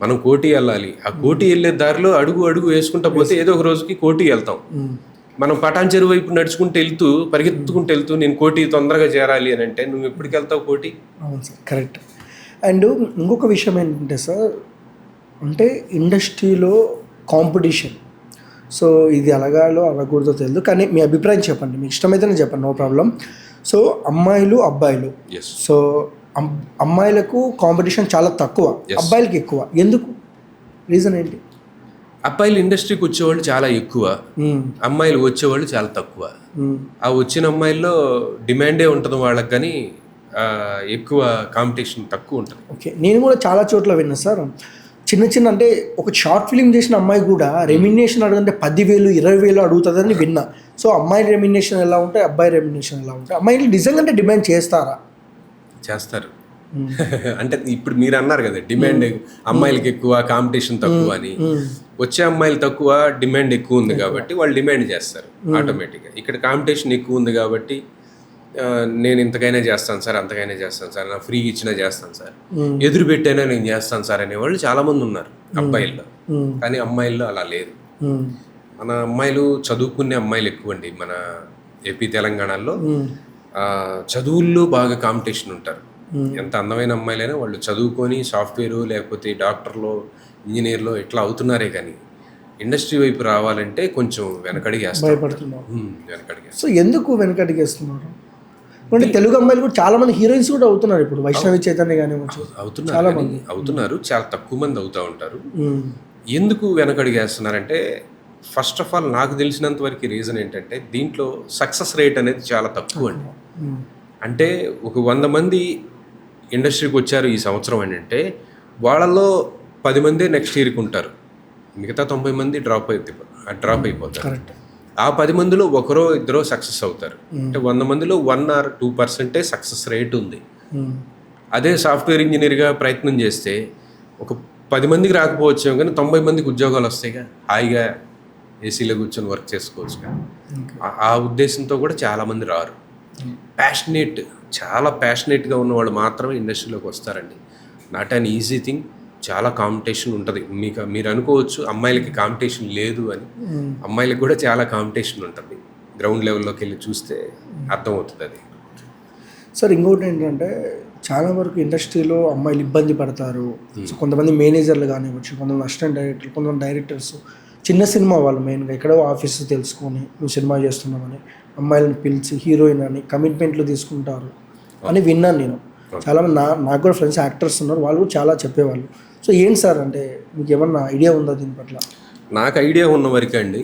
మనం కోటి వెళ్ళాలి, ఆ కోటి వెళ్ళే దారిలో అడుగు వేసుకుంటా పోతే ఏదో ఒక రోజుకి కోటి వెళ్తాం. మనం పటాన్ చెరువు వైపు నడుచుకుంటూ పరిగెత్తుకుంటూ వెళ్తూ నేను కోటి తొందరగా చేరాలి అని అంటే నువ్వు ఎప్పటికి వెళ్తావు కోటి? అవును సార్, కరెక్ట్. అండ్ ఇంకొక విషయం ఏంటంటే సార్, అంటే ఇండస్ట్రీలో కాంపిటీషన్, సో ఇది అలగకూడదో తెలియదు, కానీ మీ అభిప్రాయం చెప్పండి, మీకు ఇష్టమైతేనే చెప్పండి, నో ప్రాబ్లం. సో అమ్మాయిలు అబ్బాయిలు, సో అమ్మాయిలకు కాంపిటీషన్ చాలా తక్కువ, అబ్బాయిలకి ఎక్కువ. ఎందుకు? రీజన్ ఏంటి? అబ్బాయిలు ఇండస్ట్రీకి వచ్చేవాళ్ళు చాలా ఎక్కువ, అమ్మాయిలు వచ్చేవాళ్ళు చాలా తక్కువ. ఆ వచ్చిన అమ్మాయిల్లో డిమాండే ఉంటుంది వాళ్ళకి, కానీ ఎక్కువ కాంపిటీషన్ తక్కువ ఉంటుంది. ఓకే, నేను కూడా చాలా చోట్ల విన్నా సార్, చిన్న అంటే ఒక షార్ట్ ఫిలిం చేసిన అమ్మాయి కూడా రెమ్యునేషన్ అడుగుతుంటే 10,000 20,000 అడుగుతుందని విన్నా. సో అమ్మాయి రెమ్యునేషన్ ఎలా ఉంటాయి, అబ్బాయి రెమ్యునేషన్ ఎలా ఉంటాయి? అమ్మాయిలు నిజంగా అంటే డిమాండ్ చేస్తారా? చేస్తారు. అంటే ఇప్పుడు మీరు అన్నారు కదా, డిమాండ్ అమ్మాయిలకి ఎక్కువ, కాంపిటీషన్ తక్కువ అని. వచ్చే అమ్మాయిలు తక్కువ, డిమాండ్ ఎక్కువ ఉంది కాబట్టి వాళ్ళు డిమాండ్ చేస్తారు ఆటోమేటిక్గా. ఇక్కడ కాంపిటీషన్ ఎక్కువ ఉంది కాబట్టి నేను ఇంతకైనా చేస్తాను సార్, అంతకైనా చేస్తాను సార్, నా ఫ్రీ ఇచ్చినా చేస్తాను సార్, ఎదురు పెట్టైనా నేను చేస్తాను సార్ అనేవాళ్ళు చాలా మంది ఉన్నారు అబ్బాయిల్లో. కానీ అమ్మాయిల్లో అలా లేదు. మన అమ్మాయిలు చదువుకునే అమ్మాయిలు ఎక్కువ అండి మన ఏపీ తెలంగాణలో. చదువుల్లో బాగా కాంపిటీషన్ ఉంటారు. ఎంత అందమైన అమ్మాయిలైనా వాళ్ళు చదువుకొని సాఫ్ట్వేరు లేకపోతే డాక్టర్లో, ఇంజనీర్లో ఇట్లా అవుతున్నారే కానీ ఇండస్ట్రీ వైపు రావాలంటే కొంచెం వెనకడిగేస్తారు. సో ఎందుకు వెనకడిగేస్తున్నారు? అంటే తెలుగు అమ్మాయిలు కూడా చాలా మంది హీరోయిన్స్ కూడా అవుతున్నారు ఇప్పుడు, వైష్ణవి చైతన్య కానీ అవుతున్నారు, చాలా తక్కువ మంది అవుతూ ఉంటారు. ఎందుకు వెనకడిగేస్తున్నారంటే ఫస్ట్ ఆఫ్ ఆల్ నాకు తెలిసినంత వరకు రీజన్ ఏంటంటే దీంట్లో సక్సెస్ రేట్ అనేది చాలా తక్కువ అండి. అంటే ఒక 100 మంది ఇండస్ట్రీకి వచ్చారు ఈ సంవత్సరం అని అంటే వాళ్ళలో 10 మంది నెక్స్ట్ ఇయర్కి ఉంటారు, మిగతా 90 మంది డ్రాప్ అయిపోతారు. ఆ 10 మందిలో ఒకరో ఇద్దరో సక్సెస్ అవుతారు. అంటే 100 మందిలో 1 or 2% సక్సెస్ రేట్ ఉంది. అదే సాఫ్ట్వేర్ ఇంజనీర్గా ప్రయత్నం చేస్తే ఒక 10 మందికి రాకపోవచ్చు కానీ 90 మందికి ఉద్యోగాలు వస్తాయిగా, హాయిగా ఏసీలో కూర్చొని వర్క్ చేసుకోవచ్చుగా. ఆ ఉద్దేశంతో కూడా చాలామంది రారు. చాలా ప్యాషనేట్గా ఉన్నవాళ్ళు మాత్రమే ఇండస్ట్రీలోకి వస్తారండి. నాట్ అన్ ఈజీ థింగ్, చాలా కాంపిటీషన్ ఉంటుంది. మీరు అనుకోవచ్చు అమ్మాయిలకి కాంపిటీషన్ లేదు అని, అమ్మాయిలకి కూడా చాలా కాంపిటీషన్ ఉంటుంది. గ్రౌండ్ లెవెల్లోకి వెళ్ళి చూస్తే అర్థమవుతుంది అది. సార్ ఇంకోటి ఏంటంటే చాలా వరకు ఇండస్ట్రీలో అమ్మాయిలు ఇబ్బంది పడతారు. సో కొంతమంది మేనేజర్లు కానివ్వచ్చు, కొంతమంది అసిస్టెంట్ డైరెక్టర్లు, కొంతమంది డైరెక్టర్స్, చిన్న సినిమా వాళ్ళు మెయిన్గా ఎక్కడో ఆఫీస్ తెలుసుకొని నువ్వు సినిమా చేస్తున్నామని అమ్మాయిలను పిలిచి హీరోయిన్ అని కమిట్మెంట్లు తీసుకుంటారు అని విన్నాను నేను. చాలామంది నాకు కూడా ఫ్రెండ్స్ యాక్టర్స్ ఉన్నారు, వాళ్ళు కూడా చాలా చెప్పేవాళ్ళు. సో ఏంటి సార్ అంటే మీకు ఏమన్నా ఐడియా ఉందా దీని పట్ల? నాకు ఐడియా ఉన్న వరకే అండి.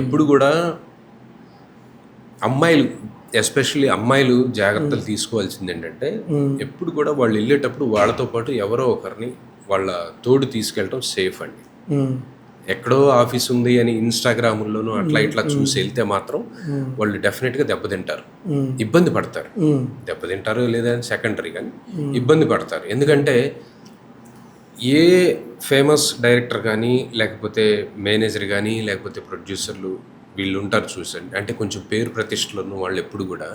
ఎప్పుడు కూడా అమ్మాయిలు, ఎస్పెషల్లీ అమ్మాయిలు జాగ్రత్తలు తీసుకోవాల్సింది ఏంటంటే ఎప్పుడు కూడా వాళ్ళు వెళ్ళేటప్పుడు వాళ్ళతో పాటు ఎవరో ఒకరిని వాళ్ళ తోడు తీసుకెళ్ళటం సేఫ్ అండి. ఎక్కడో ఆఫీస్ ఉంది అని ఇన్స్టాగ్రామ్లోనూ అట్లా ఇట్లా చూసి వెళ్తే మాత్రం వాళ్ళు డెఫినెట్గా దెబ్బతింటారు, ఇబ్బంది పడతారు. దెబ్బతింటారు లేదా సెకండరీ, కానీ ఇబ్బంది పడతారు. ఎందుకంటే ఏ ఫేమస్ డైరెక్టర్ కానీ లేకపోతే మేనేజర్ కానీ లేకపోతే ప్రొడ్యూసర్లు వీళ్ళు ఉంటారు చూసండి, అంటే కొంచెం పేరు ప్రతిష్టలు ఉన్న వాళ్ళు ఎప్పుడు కూడా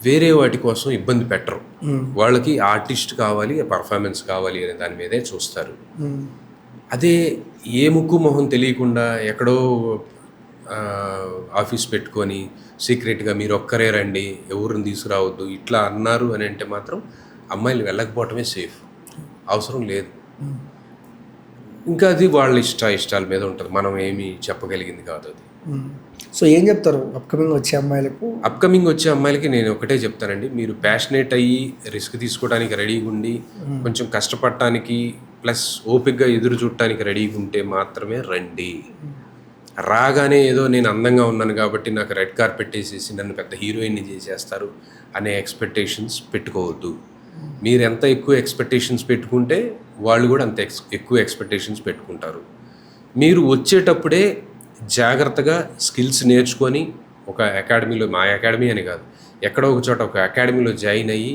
వేరే వాటి కోసం ఇబ్బంది పెట్టరు. వాళ్ళకి ఆర్టిస్ట్ కావాలి, పర్ఫార్మెన్స్ కావాలి అనే దాని మీదే చూస్తారు. అదే ఏ ముక్కు మొహం తెలియకుండా ఎక్కడో ఆఫీస్ పెట్టుకొని సీక్రెట్గా మీరు ఒక్కరే రండి, ఎవరిని తీసుకురావద్దు ఇట్లా అన్నారు అని అంటే మాత్రం అమ్మాయిలు వెళ్ళకపోవటమే సేఫ్, అవసరం లేదు. ఇంకా అది వాళ్ళ ఇష్టాల మీద ఉంటుంది, మనం ఏమీ చెప్పగలిగింది కాదు అది. సో ఏం చెప్తారు అప్కమింగ్ వచ్చే అమ్మాయిలకి? నేను ఒకటే చెప్తానండి, మీరు ప్యాషనేట్ అయ్యి రిస్క్ తీసుకోవడానికి రెడీగా ఉండి కొంచెం కష్టపడటానికి ప్లస్ ఓపికగా ఎదురు చూడటానికి రెడీగా ఉంటే మాత్రమే రండి. రాగానే ఏదో నేను అందంగా ఉన్నాను కాబట్టి నాకు రెడ్ కార్పెట్ వేసేసి నన్ను పెద్ద హీరోయిన్ని చేసేస్తారు అనే ఎక్స్పెక్టేషన్స్ పెట్టుకోవద్దు. మీరు ఎంత ఎక్కువ ఎక్స్పెక్టేషన్స్ పెట్టుకుంటే వాళ్ళు కూడా అంత ఎక్కువ ఎక్స్పెక్టేషన్స్ పెట్టుకుంటారు. మీరు వచ్చేటప్పుడే జాగ్రత్తగా స్కిల్స్ నేర్చుకొని ఒక అకాడమీలో, మా అకాడమీ అని కాదు, ఎక్కడో ఒక చోట ఒక అకాడమీలో జాయిన్ అయ్యి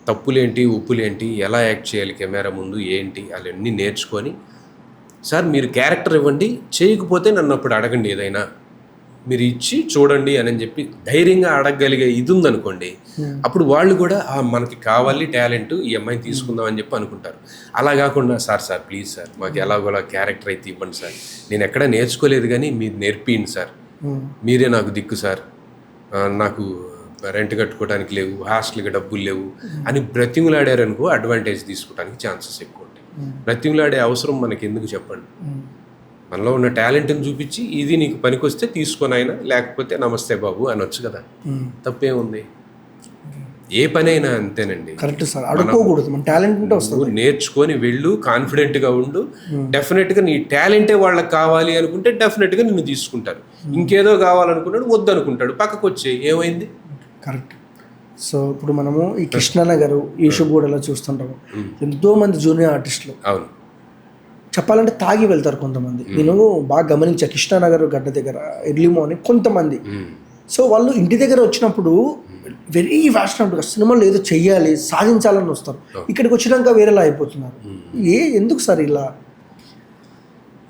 తప్పులేంటి ఉప్పులేంటి, ఎలా యాక్ట్ చేయాలి కెమెరా ముందు ఏంటి అవన్నీ నేర్చుకొని, సార్ మీరు క్యారెక్టర్ ఇవ్వండి, చేయకపోతే నన్ను అప్పుడు అడగండి, ఏదైనా మీరు ఇచ్చి చూడండి అని చెప్పి ధైర్యంగా అడగగలిగే ఇది ఉందనుకోండి, అప్పుడు వాళ్ళు కూడా మనకి కావాలి టాలెంట్, ఈ అమ్మాయిని తీసుకుందాం అని చెప్పి అనుకుంటారు. అలా కాకుండా సార్ ప్లీజ్ సార్ మాకు ఎలాగోలా క్యారెక్టర్ అయితే ఇవ్వండి సార్, నేను ఎక్కడా నేర్చుకోలేదు కానీ మీరు నేర్పియండి సార్, మీరే నాకు దిక్కు సార్, నాకు రెంట్ కట్టుకోవడానికి లేవు, హాస్టల్కి డబ్బులు లేవు అని బ్రతిములాడారనుకో అడ్వాంటేజ్ తీసుకోవడానికి ఛాన్సెస్ ఎక్కువ ఉంటాయి. బ్రతిములాడే అవసరం మనకి ఎందుకు చెప్పండి? మనలో ఉన్న టాలెంట్ని చూపించి ఇది నీకు పనికొస్తే తీసుకొని అయినా, లేకపోతే నమస్తే బాబు అనొచ్చు కదా, తప్పేముంది? ఏ పనైనా అంతేనండి. కరెక్ట్ సార్, అడుక్కోకూడదు, మన టాలెంట్ ఉంటే వస్తుంది. నువ్వు నేర్చుకొని వెళ్ళు, కాన్ఫిడెంట్గా ఉండు. డెఫినెట్గా నీ టాలెంటే వాళ్ళకి కావాలి అనుకుంటే డెఫినెట్గా నిన్ను తీసుకుంటారు. ఇంకేదో కావాలనుకున్నాడు వద్దు అనుకుంటాడు, పక్కకు వచ్చే ఏమైంది. కరెక్ట్. సో ఇప్పుడు మనము ఈ కృష్ణానగర్ ఈషుగూడలో చూస్తుంటాము, ఎంతో మంది జూనియర్ ఆర్టిస్టులు అవును చెప్పాలంటే తాగి వెళ్తారు కొంతమంది. నేను బాగా గమనించా కృష్ణానగర్ గడ్డ దగ్గర ఎర్లీ మార్నింగ్ కొంతమంది. సో వాళ్ళు ఇంటి దగ్గర వచ్చినప్పుడు వెరీ ఫ్యాషనబుల్గా సినిమాలో ఏదో చెయ్యాలి సాధించాలని వస్తారు, ఇక్కడికి వచ్చినాక వేరేలా అయిపోతున్నారు. ఎందుకు సార్ ఇలా?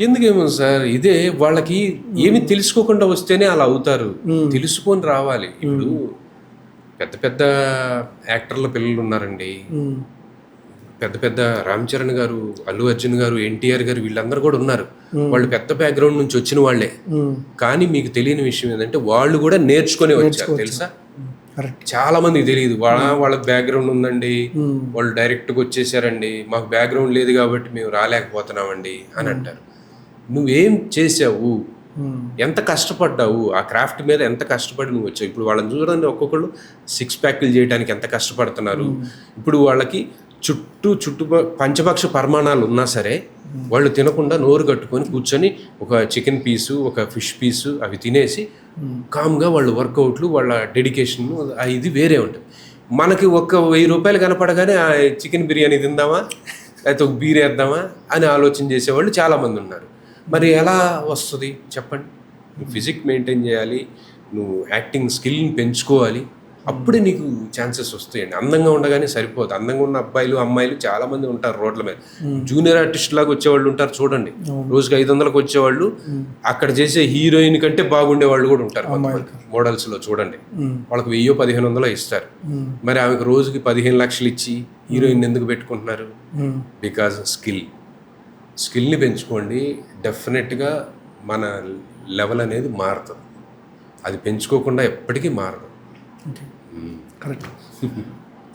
ఎందుకేమో సార్, ఇదే వాళ్ళకి ఏమి తెలుసుకోకుండా వస్తేనే అలా అవుతారు. తెలుసుకొని రావాలి. ఇప్పుడు పెద్ద పెద్ద యాక్టర్ల పిల్లలు ఉన్నారండి, పెద్ద పెద్ద రామ్ చరణ్ గారు, అల్లు అర్జున్ గారు, ఎన్టీఆర్ గారు, వీళ్ళందరూ కూడా ఉన్నారు. వాళ్ళు పెద్ద బ్యాక్గ్రౌండ్ నుంచి వచ్చిన వాళ్ళే. కానీ మీకు తెలియని విషయం ఏంటంటే వాళ్ళు కూడా నేర్చుకొని వచ్చారు, తెలుసా? చాలా మందికి తెలియదు. వాళ్ళ బ్యాక్గ్రౌండ్ ఉందండి, వాళ్ళు డైరెక్ట్గా వచ్చేసారండి, మాకు బ్యాక్గ్రౌండ్ లేదు కాబట్టి మేము రాలేకపోతున్నామండి అని అంటారు. నువ్వేం చేసావు, ఎంత కష్టపడ్డావు, ఆ క్రాఫ్ట్ మీద ఎంత కష్టపడి నువ్వు వచ్చావు. ఇప్పుడు వాళ్ళని చూడండి, ఒక్కొక్కళ్ళు 6 ప్యాక్లు చేయడానికి ఎంత కష్టపడుతున్నారు. ఇప్పుడు వాళ్ళకి చుట్టూ పంచపక్ష పరిమాణాలు ఉన్నా సరే వాళ్ళు తినకుండా నోరు కట్టుకొని కూర్చొని ఒక చికెన్ పీసు, ఒక ఫిష్ పీసు అవి తినేసి కామ్గా వాళ్ళు వర్కౌట్లు, వాళ్ళ డెడికేషన్ ఇది వేరే ఉంటుంది. మనకి ఒక 1000 రూపాయలు కనపడగానే ఆ చికెన్ బిర్యానీ తిందామా లేకపోతే ఒక బీర్ వేద్దామా అని ఆలోచన చేసేవాళ్ళు చాలామంది ఉన్నారు. మరి ఎలా వస్తుంది చెప్పండి? నువ్వు ఫిజిక్ మెయింటైన్ చేయాలి, నువ్వు యాక్టింగ్ స్కిల్ని పెంచుకోవాలి, అప్పుడే నీకు ఛాన్సెస్ వస్తాయండి. అందంగా ఉండగానే సరిపోదు. అందంగా ఉన్న అబ్బాయిలు అమ్మాయిలు చాలా మంది ఉంటారు రోడ్ల మీద. జూనియర్ ఆర్టిస్ట్ లాగా వచ్చేవాళ్ళు ఉంటారు చూడండి, రోజుకి 500లకు వచ్చేవాళ్ళు. అక్కడ చేసే హీరోయిన్ కంటే బాగుండే వాళ్ళు కూడా ఉంటారు మోడల్స్ లో చూడండి. వాళ్ళకి 1000-1500 ఇస్తారు. మరి ఆమెకు రోజుకి 15 లక్షలు ఇచ్చి హీరోయిన్ ఎందుకు పెట్టుకుంటున్నారు? బికాజ్ స్కిల్ని పెంచుకోండి, డెఫినెట్గా మన లెవెల్ అనేది మారుతుంది. అది పెంచుకోకుండా ఎప్పటికీ మారదు. Correct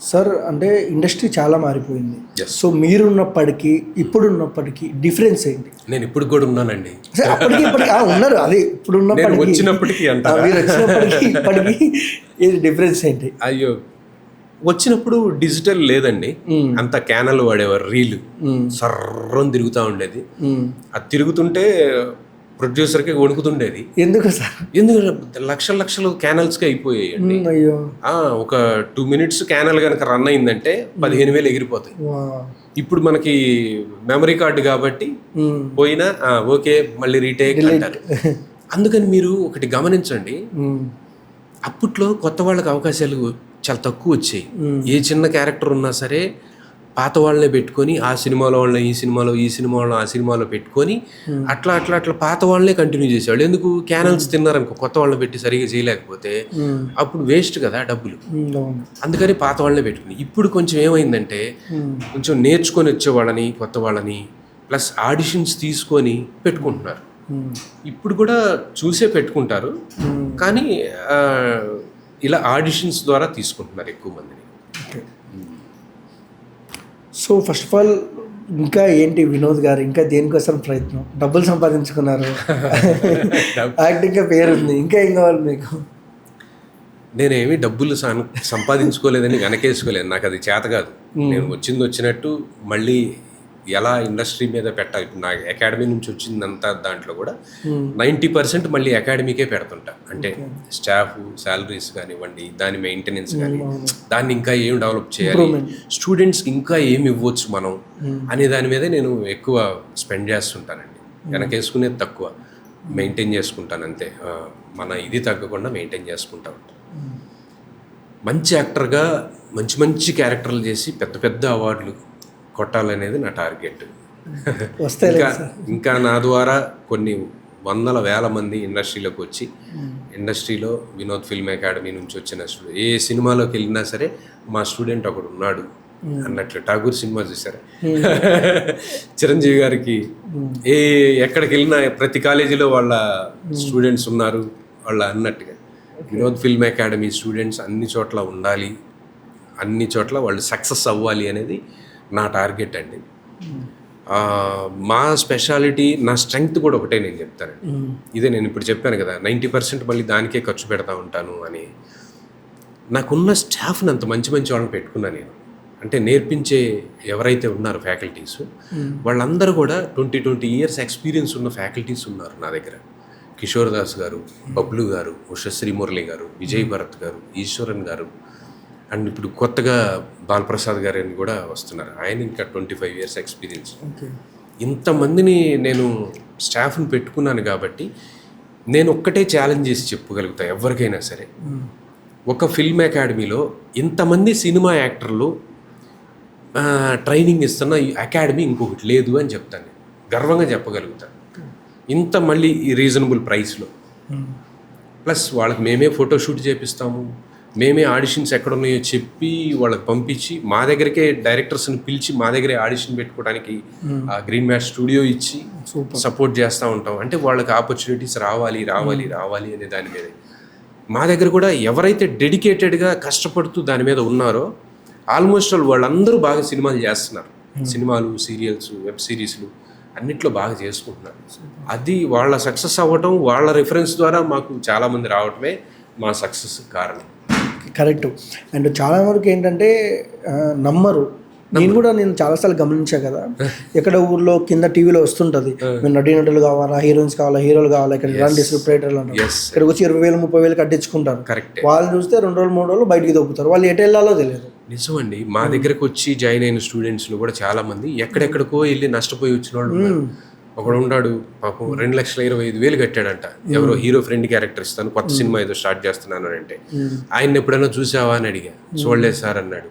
sir. అంటే ఇండస్ట్రీ చాలా మారిపోయింది. సో మీరున్నప్పటికీ ఇప్పుడున్నప్పటికీ డిఫరెన్స్ ఏంటి? నేను ఇప్పుడు కూడా ఉన్నానండి. అప్పటికి ఇప్పటికి ఉన్నారు, అదే ఇప్పుడు వచ్చినప్పటికీ మీరు వచ్చినప్పటికీ ఇప్పటికీ ఏది డిఫరెన్స్ ఏంటి? అయ్యో, వచ్చినప్పుడు డిజిటల్ లేదండి, అంత క్యానల్ వాడేవారు, రీలు సర్రం తిరుగుతూ ఉండేది. అది తిరుగుతుంటే ప్రొడ్యూసర్కి వణుకుతుండేది. ఎందుకు సార్? ఎందుకంటే లక్షలు క్యానల్స్కి అయిపోయాయండి. ఒక 2 minutes క్యానల్ కనుక రన్ అయిందంటే 15,000 ఎగిరిపోతాయి. ఇప్పుడు మనకి మెమరీ కార్డు కాబట్టి పోయినా ఓకే మళ్ళీ రీటేక్ అంటారు. అందుకని మీరు ఒకటి గమనించండి, అప్పట్లో కొత్త వాళ్ళకి అవకాశాలు చాలా తక్కువ వచ్చాయి. ఏ చిన్న క్యారెక్టర్ ఉన్నా సరే పాత వాళ్ళనే పెట్టుకొని ఆ సినిమాలో వాళ్ళని ఈ సినిమాలో, ఈ సినిమాలో ఆ సినిమాలో పెట్టుకొని అట్లా పాత వాళ్ళనే కంటిన్యూ చేసేవాళ్ళు. ఎందుకు? క్యానల్స్ తిన్నారనుకో, కొత్త వాళ్ళని పెట్టి సరిగా చేయలేకపోతే అప్పుడు వేస్ట్ కదా డబ్బులు. అందుకని పాత వాళ్ళనే పెట్టుకుని. ఇప్పుడు కొంచెం ఏమైందంటే కొంచెం నేర్చుకొని వచ్చేవాళ్ళని, కొత్త వాళ్ళని, ప్లస్ ఆడిషన్స్ తీసుకొని పెట్టుకుంటున్నారు. ఇప్పుడు కూడా చూసే పెట్టుకుంటారు, కానీ ఇలా ఆడిషన్స్ ద్వారా తీసుకుంటున్నారు ఎక్కువ మందిని. సో ఫస్ట్ ఆఫ్ ఆల్ ఇంకా ఏంటి వినోద్ గారు, ఇంకా దేనికోసం ప్రయత్నం? డబ్బులు సంపాదించుకున్నారు, యాక్టింగ్ పేరుంది, ఇంకా ఏం కావాలి మీకు? నేనేమి డబ్బులు సంపాదించుకోలేదని వెనకేసుకోలేదు, నాకు అది చేత కాదు. నేను వచ్చినట్టు మళ్ళీ ఎలా ఇండస్ట్రీ మీద పెట్టాలి. ఇప్పుడు నాకు అకాడమీ నుంచి వచ్చిందంతా దాంట్లో కూడా 90% మళ్ళీ అకాడమీకే పెడుతుంటా. అంటే స్టాఫ్ శాలరీస్ కానివ్వండి, దాని మెయింటెనెన్స్ కానీ, దాన్ని ఇంకా ఏం డెవలప్ చేయాలి, స్టూడెంట్స్కి ఇంకా ఏమి ఇవ్వచ్చు మనం అనే దాని మీదే నేను ఎక్కువ స్పెండ్ చేస్తుంటానండి. వెనకేసుకునేది తక్కువ, మెయింటైన్ చేసుకుంటాను అంతే. మన ఇది తగ్గకుండా మెయింటైన్ చేసుకుంటా ఉంటాను. మంచి యాక్టర్గా మంచి క్యారెక్టర్లు చేసి పెద్ద అవార్డులు కొట్టాలనేది నా టార్గెట్. ఇంకా నా ద్వారా కొన్ని 100,000 మంది ఇండస్ట్రీలోకి వచ్చి, ఇండస్ట్రీలో వినోద్ ఫిల్మ్ అకాడమీ నుంచి వచ్చిన స్టూడెంట్ ఏ సినిమాలోకి వెళ్ళినా సరే మా స్టూడెంట్ ఒకడు ఉన్నాడు అన్నట్లు. ఠాగూర్ సినిమా చూసారా, చిరంజీవి గారికి ఎక్కడికి వెళ్ళినా ప్రతి కాలేజీలో వాళ్ళ స్టూడెంట్స్ ఉన్నారు వాళ్ళ అన్నట్టుగా వినోద్ ఫిల్మ్ అకాడమీ స్టూడెంట్స్ అన్ని చోట్ల ఉండాలి, అన్ని చోట్ల వాళ్ళు సక్సెస్ అవ్వాలి అనేది నా టార్గెట్ అండి. మా స్పెషాలిటీ, నా స్ట్రెంగ్త్ కూడా ఒకటే నేను చెప్తానండి. ఇదే నేను ఇప్పుడు చెప్పాను కదా, 90% మళ్ళీ దానికే ఖర్చు పెడతా ఉంటాను అని. నాకున్న స్టాఫ్ని అంత మంచి మంచి వాళ్ళని పెట్టుకున్నా నేను. అంటే నేర్పించే ఎవరైతే ఉన్నారో ఫ్యాకల్టీస్ వాళ్ళందరూ కూడా 20 years ఎక్స్పీరియన్స్ ఉన్న ఫ్యాకల్టీస్ ఉన్నారు నా దగ్గర. కిషోర్ దాస్ గారు, బబ్లు గారు, ఉషశ్రీ మురళి గారు, విజయ్ భరత్ గారు, ఈశ్వరన్ గారు, అండ్ ఇప్పుడు కొత్తగా బాలప్రసాద్ గారు అని కూడా వస్తున్నారు. ఆయన ఇంకా 25 years ఎక్స్పీరియన్స్. ఇంతమందిని నేను స్టాఫ్ని పెట్టుకున్నాను కాబట్టి నేను ఒక్కటే ఛాలెంజ్ చేసి చెప్పగలుగుతా ఎవరికైనా సరే, ఒక ఫిల్మ్ అకాడమీలో ఇంతమంది సినిమా యాక్టర్లు ట్రైనింగ్ ఇస్తున్న ఈ అకాడమీ ఇంకొకటి లేదు అని చెప్తాను నేను, గర్వంగా చెప్పగలుగుతాను. ఇంత మళ్ళీ ఈ రీజనబుల్ ప్రైస్లో, ప్లస్ వాళ్ళకి మేమే ఫోటోషూట్ చేపిస్తాము, మేమే ఆడిషన్స్ ఎక్కడున్నాయో చెప్పి వాళ్ళకి పంపించి మా దగ్గరికే డైరెక్టర్స్ని పిలిచి మా దగ్గరే ఆడిషన్ పెట్టుకోవడానికి ఆ గ్రీన్ మ్యాట్ స్టూడియో ఇచ్చి సపోర్ట్ చేస్తూ ఉంటాం. అంటే వాళ్ళకి ఆపర్చునిటీస్ రావాలి రావాలి రావాలి అనే దాని మీద మా దగ్గర కూడా ఎవరైతే డెడికేటెడ్గా కష్టపడుతూ దాని మీద ఉన్నారో ఆల్మోస్ట్ వాళ్ళందరూ బాగా సినిమాలు చేస్తున్నారు. సినిమాలు, సీరియల్స్, వెబ్ సిరీస్లు అన్నిట్లో బాగా చేసుకుంటున్నారు. అది వాళ్ళ సక్సెస్ అవ్వటం, వాళ్ళ రిఫరెన్స్ ద్వారా మాకు చాలామంది రావటమే మా సక్సెస్ కారణం. కరెక్ట్. అండ్ చాలా వరకు ఏంటంటే నమ్మరు. నేను చాలాసార్లు గమనించా కదా, ఎక్కడ ఊర్లో కింద టీవీలో వస్తుంటుంది, మేము నటీనటులు కావాలా, హీరోయిన్స్ కావాలా, హీరోలు కావాలా, ఇక్కడ ఇలాంటి స్క్రిప్ట్ అంటారు. ఇక్కడికి వచ్చి 20,000-30,000 కట్టించుకుంటారు. కరెక్ట్. వాళ్ళు చూస్తే 2 రోజులు 3 రోజులు బయటికి దొబ్బుతారు. వాళ్ళు ఎటు వెళ్ళాలో తెలియదు. నిజమండి. మా దగ్గరకు వచ్చి జాయిన్ అయిన స్టూడెంట్స్లో కూడా చాలామంది ఎక్కడెక్కడికో వెళ్ళి నష్టపోయి వచ్చిన వాళ్ళు ఉన్నారు. ఒకడు ఉన్నాడు పాపం 2,25,000 కట్టాడంట. ఎవరో హీరో ఫ్రెండ్ క్యారెక్టర్ ఇస్తాను, కొత్త సినిమా ఏదో స్టార్ట్ చేస్తున్నాను అంటే ఆయన ఎప్పుడైనా చూసావా అని అడిగా. చూడలేదు సార్ అన్నాడు.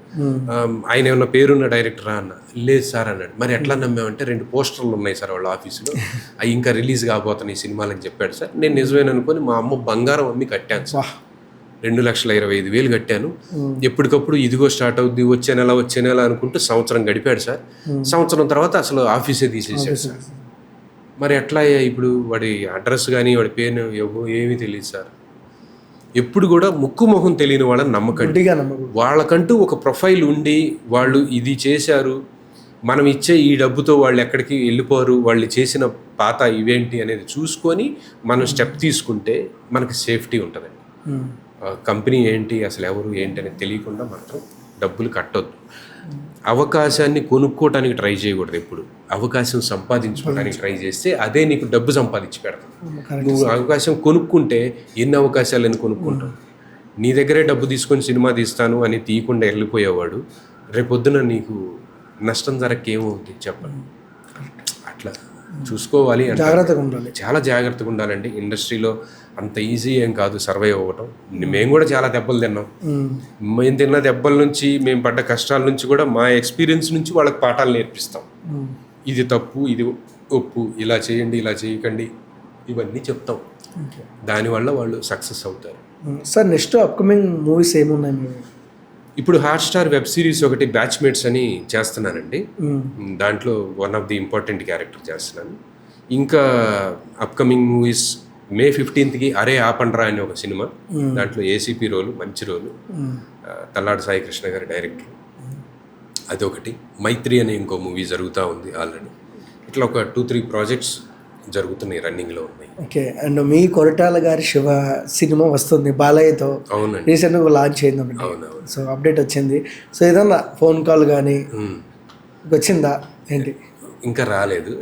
ఆయన ఏమన్నా పేరున్న డైరెక్టరా అన్న, లేదు సార్ అన్నాడు. మరి ఎట్లా నమ్మామంటే 2 పోస్టర్లు ఉన్నాయి సార్ వాళ్ళ ఆఫీసులో, అవి ఇంకా రిలీజ్ కాబోతున్నాయి ఈ సినిమాలని చెప్పాడు సార్. నేను నిజమేననుకొని మా అమ్మ బంగారం అమ్మి కట్టాను సార్. 2,25,000 కట్టాను. ఎప్పటికప్పుడు ఇదిగో స్టార్ట్ అవుద్ది, వచ్చే నెల అనుకుంటూ సంవత్సరం గడిపాడు సార్. సంవత్సరం తర్వాత అసలు ఆఫీసే తీసేసాడు సార్. మరి ఎట్లా ఇప్పుడు వాడి అడ్రస్ కానీ వాడి పేరు ఏమీ తెలియదు సార్. ఎప్పుడు కూడా ముక్కు మొహం తెలియని వాళ్ళని నమ్మకండి. వాళ్ళకంటూ ఒక ప్రొఫైల్ ఉండి వాళ్ళు ఇది చేశారు, మనం ఇచ్చే ఈ డబ్బుతో వాళ్ళు ఎక్కడికి వెళ్ళిపోరు, వాళ్ళు చేసిన పాత ఇవేంటి అనేది చూసుకొని మనం స్టెప్ తీసుకుంటే మనకి సేఫ్టీ ఉంటుందండి. కంపెనీ ఏంటి, అసలు ఎవరు ఏంటి అనేది తెలియకుండా మాత్రం డబ్బులు కట్టొద్దు. అవకాశాన్ని కొనుక్కోవటానికి ట్రై చేయకూడదు. ఎప్పుడు అవకాశం సంపాదించుకోవడానికి ట్రై చేస్తే అదే నీకు డబ్బు సంపాదించి పెడతావు. నువ్వు అవకాశం కొనుక్కుంటే ఎన్ని అవకాశాలని కొనుక్కుంటావు. నీ దగ్గరే డబ్బు తీసుకొని సినిమా తీస్తాను అని తీయకుండా వెళ్ళిపోయేవాడు రేపొద్దున నీకు నష్టం జరగకేమవుతుంది చెప్పండి. అట్లా చూసుకోవాలి, జాగ్రత్తగా ఉండాలి, చాలా జాగ్రత్తగా ఉండాలండి. ఇండస్ట్రీలో అంత ఈజీ ఏం కాదు సర్వైవ్ అవ్వటం. మేము కూడా చాలా దెబ్బలు తిన్నాం. మేము తిన్న దెబ్బల నుంచి, మేము పడ్డ కష్టాల నుంచి కూడా మా ఎక్స్పీరియన్స్ నుంచి వాళ్ళకి పాఠాలు నేర్పిస్తాం. ఇది తప్పు, ఇది ఒప్పు, ఇలా చేయండి, ఇలా చేయకండి, ఇవన్నీ చెప్తాం. దానివల్ల వాళ్ళు సక్సెస్ అవుతారు. సార్ నెక్స్ట్ అప్కమింగ్ మూవీస్ ఏమున్నాయి మీరు? ఇప్పుడు హాట్‌స్టార్ వెబ్ సిరీస్ ఒకటి బ్యాచ్మేట్స్ అని చేస్తున్నానండి. దాంట్లో one of the important character చేస్తున్నాను. ఇంకా అప్కమింగ్ మూవీస్ May 15th అరే ఆపండ్రా అని ఒక సినిమా, దాంట్లో ఏసీపీ రోలు, మంచి రోలు, తల్లాడు సాయి కృష్ణ గారి డైరెక్టర్, అదొకటి. మైత్రి అనే ఇంకో మూవీ జరుగుతూ ఉంది ఆల్రెడీ. ఇట్లా ఒక 2-3 ప్రాజెక్ట్స్ జరుగుతున్నాయి, రన్నింగ్లో ఉన్నాయి. ఓకే. అండ్ మీ కొరటాల గారి శివ సినిమా వస్తుంది బాలయ్యతో. అవునండి, రీసెంట్గా లాంచ్ అయింది. అవునవును. సో అప్డేట్ వచ్చింది. సో ఏదన్నా ఫోన్ కాల్ కానీ వచ్చిందా ఏంటి? ఇంకా రాలేదు,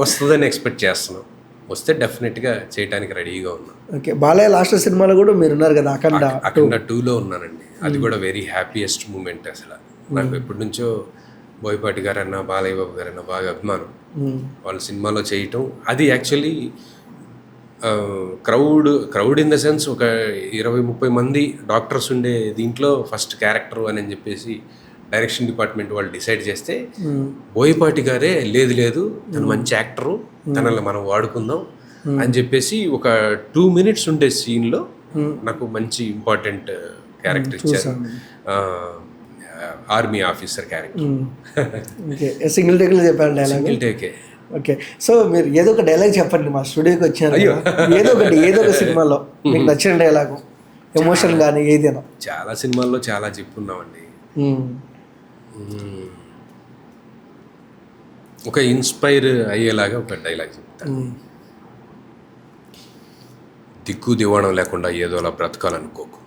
వస్తుందని ఎక్స్పెక్ట్ చేస్తున్నాం. వస్తే డెఫినెట్గా చేయడానికి రెడీగా ఉన్నాం. ఓకే. బాలయ్య లాస్ట్ సినిమాలో కూడా మీరు ఉన్నారు కదా, అఖండ 2లో ఉన్నానండి. అది కూడా వెరీ హ్యాపీయెస్ట్ మూమెంట్. అసలు నాకు ఎప్పటి నుంచో బోయపాటి గారన్నా, బాలయ్య బాబు గారన్నా బాగా అభిమానం. వాళ్ళ సినిమాలో చేయటం అది actually crowd in the sense ఒక 20-30 మంది డాక్టర్స్ ఉండే దీంట్లో ఫస్ట్ క్యారెక్టర్ అని చెప్పేసి డైరెక్షన్ డిపార్ట్మెంట్ వాళ్ళు డిసైడ్ చేస్తే బోయపాటి గారే లేదు తను మంచి యాక్టరు, తనని మనం వాడుకుందాం అని చెప్పేసి ఒక 2 minutes ఉండే సీన్లో నాకు మంచి ఇంపార్టెంట్ క్యారెక్టర్ ఇచ్చారు. Army officer character. సింగిల్ టేక్లో చెప్పారు డైలాగ్? సింగిల్ టేకే. ఓకే. సో మీరు ఏదో ఒక డైలాగ్ చెప్పండి, మా స్టూడియోకి వచ్చారు. ఏదో ఒక సినిమాలో మీకు నచ్చిన డైలాగ్, ఎమోషన్ కానీ ఏదైనా. చాలా సినిమాల్లో చాలా చెప్పుకున్నామండి. ఒక ఇన్స్పైర్ అయ్యేలాగా ఒక డైలాగ్ చెప్తాను. దిక్కు దివాణం లేకుండా ఏదోలా బ్రతకాలనుకోకు,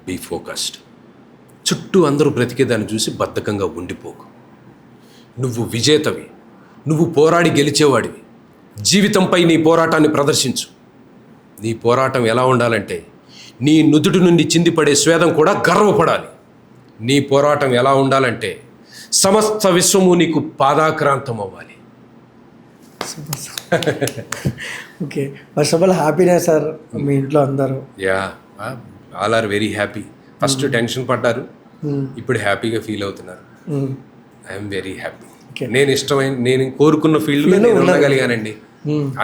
బీ ఫోకస్డ్. చుట్టూ అందరూ బ్రతికేదాన్ని చూసి బద్ధకంగా ఉండిపోకు. నువ్వు విజేతవి, నువ్వు పోరాడి గెలిచేవాడివి. జీవితంపై నీ పోరాటాన్ని ప్రదర్శించు. నీ పోరాటం ఎలా ఉండాలంటే నీ నుదుటి నుండి చిందిపడే స్వేదం కూడా గర్వపడాలి. నీ పోరాటం ఎలా ఉండాలంటే సమస్త విశ్వము నీకు పాదాక్రాంతం అవ్వాలి. ఓకే, ఫస్ట్ ఆఫ్ ఆల్ హ్యాపీనే సార్ మీ ఇంట్లో అందరూ? Yeah, all are very happy. First tension పడ్డారు, ఇప్పుడు హ్యాపీగా ఫీల్ అవుతున్నారు. I'm very happy. నేను కోరుకున్న ఫీల్డ్లో నేను ఉండగలిగానండి.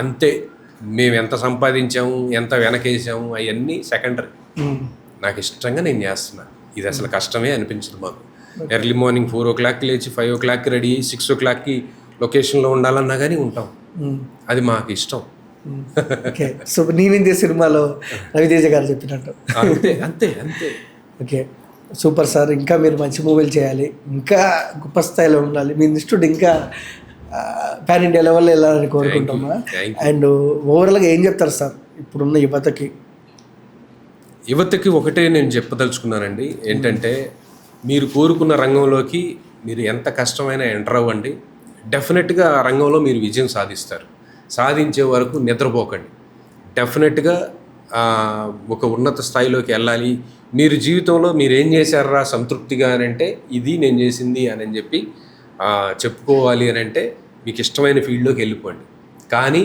అంతే. మేము ఎంత సంపాదించాము, ఎంత వెనకేసాము అవన్నీ సెకండరీ. నాకు ఇష్టంగా నేను చేస్తున్నాను. ఇది అసలు కష్టమే అనిపించదు మాకు. ఎర్లీ మార్నింగ్ 4 o'clock లేచి 5 o'clock రెడీ అయ్యి 6 o'clock లొకేషన్లో ఉండాలన్నా కానీ ఉంటాం. అది మాకు ఇష్టం. ఓకే, సో నేనిందే సినిమాలో రవితేజ గారు చెప్పినట్టు అంతే అంతే అంతే. Okay, super sir. ఇంకా మీరు మంచి మూవీలు చేయాలి, ఇంకా గొప్ప స్థాయిలో ఉండాలి. మీ ఇన్స్టిట్యూట్ ఇంకా పాన్ ఇండియా లెవెల్లో వెళ్ళాలని కోరుకుంటామా. అండ్ ఓవరాల్గా ఏం చెప్తారు సార్ ఇప్పుడున్న యువతకి ఒకటే నేను చెప్పదలుచుకున్నానండి. ఏంటంటే మీరు కోరుకున్న రంగంలోకి మీరు ఎంత కష్టమైనా ఎంటర్ అవ్వండి. డెఫినెట్గా ఆ రంగంలో మీరు విజయం సాధిస్తారు. సాధించే వరకు నిద్రపోకండి. డెఫినెట్గా ఒక ఉన్నత స్థాయిలోకి వెళ్ళాలి. మీరు జీవితంలో మీరు ఏం చేశారా సంతృప్తిగా అని అంటే ఇది నేను చేసింది అని చెప్పి చెప్పుకోవాలి అని అంటే మీకు ఇష్టమైన ఫీల్డ్లోకి వెళ్ళిపోండి. కానీ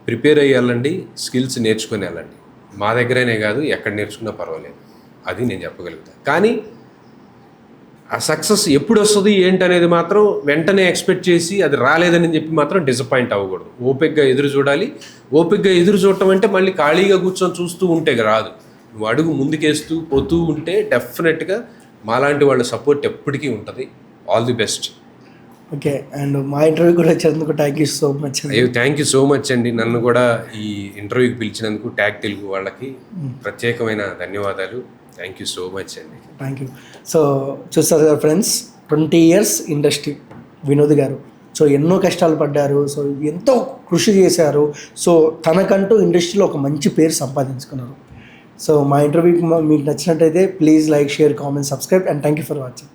ప్రిపేర్ అయ్యి వెళ్ళండి, స్కిల్స్ నేర్చుకొని వెళ్ళండి. మా దగ్గరనే కాదు, ఎక్కడ నేర్చుకున్నా పర్వాలేదు. అది నేను చెప్పగలుగుతాను. కానీ ఆ సక్సెస్ ఎప్పుడు వస్తుంది ఏంటనేది మాత్రం వెంటనే ఎక్స్పెక్ట్ చేసి అది రాలేదని చెప్పి మాత్రం డిసప్పాయింట్ అవ్వకూడదు. ఓపికగా ఎదురు చూడాలి. ఓపికగా ఎదురు చూడటం అంటే మళ్ళీ ఖాళీగా కూర్చొని చూస్తూ ఉంటే రాదు. నువ్వు అడుగు ముందుకేస్తూ పోతూ ఉంటే డెఫినెట్గా మాలాంటి వాళ్ళ సపోర్ట్ ఎప్పటికీ ఉంటుంది. All the best. Okay, and మా ఇంటర్వ్యూ కూడా వచ్చినందుకు thank you so much. Thank you so much అండి. నన్ను కూడా ఈ ఇంటర్వ్యూకి పిలిచినందుకు ట్యాగ్ తెలుగు వాళ్ళకి ప్రత్యేకమైన ధన్యవాదాలు. థ్యాంక్ యూ సో మచ్ అండి. Thank you. సో చూస్తారు కదా ఫ్రెండ్స్, 20 years ఇండస్ట్రీ వినోద్ గారు. సో ఎన్నో కష్టాలు పడ్డారు, సో ఎంతో కృషి చేశారు. సో తనకంటూ ఇండస్ట్రీలో ఒక మంచి పేరు సంపాదించుకున్నారు. సో మా ఇంటర్వ్యూకి మీకు నచ్చినట్టయితే please like, share, comment, subscribe and thank you for watching.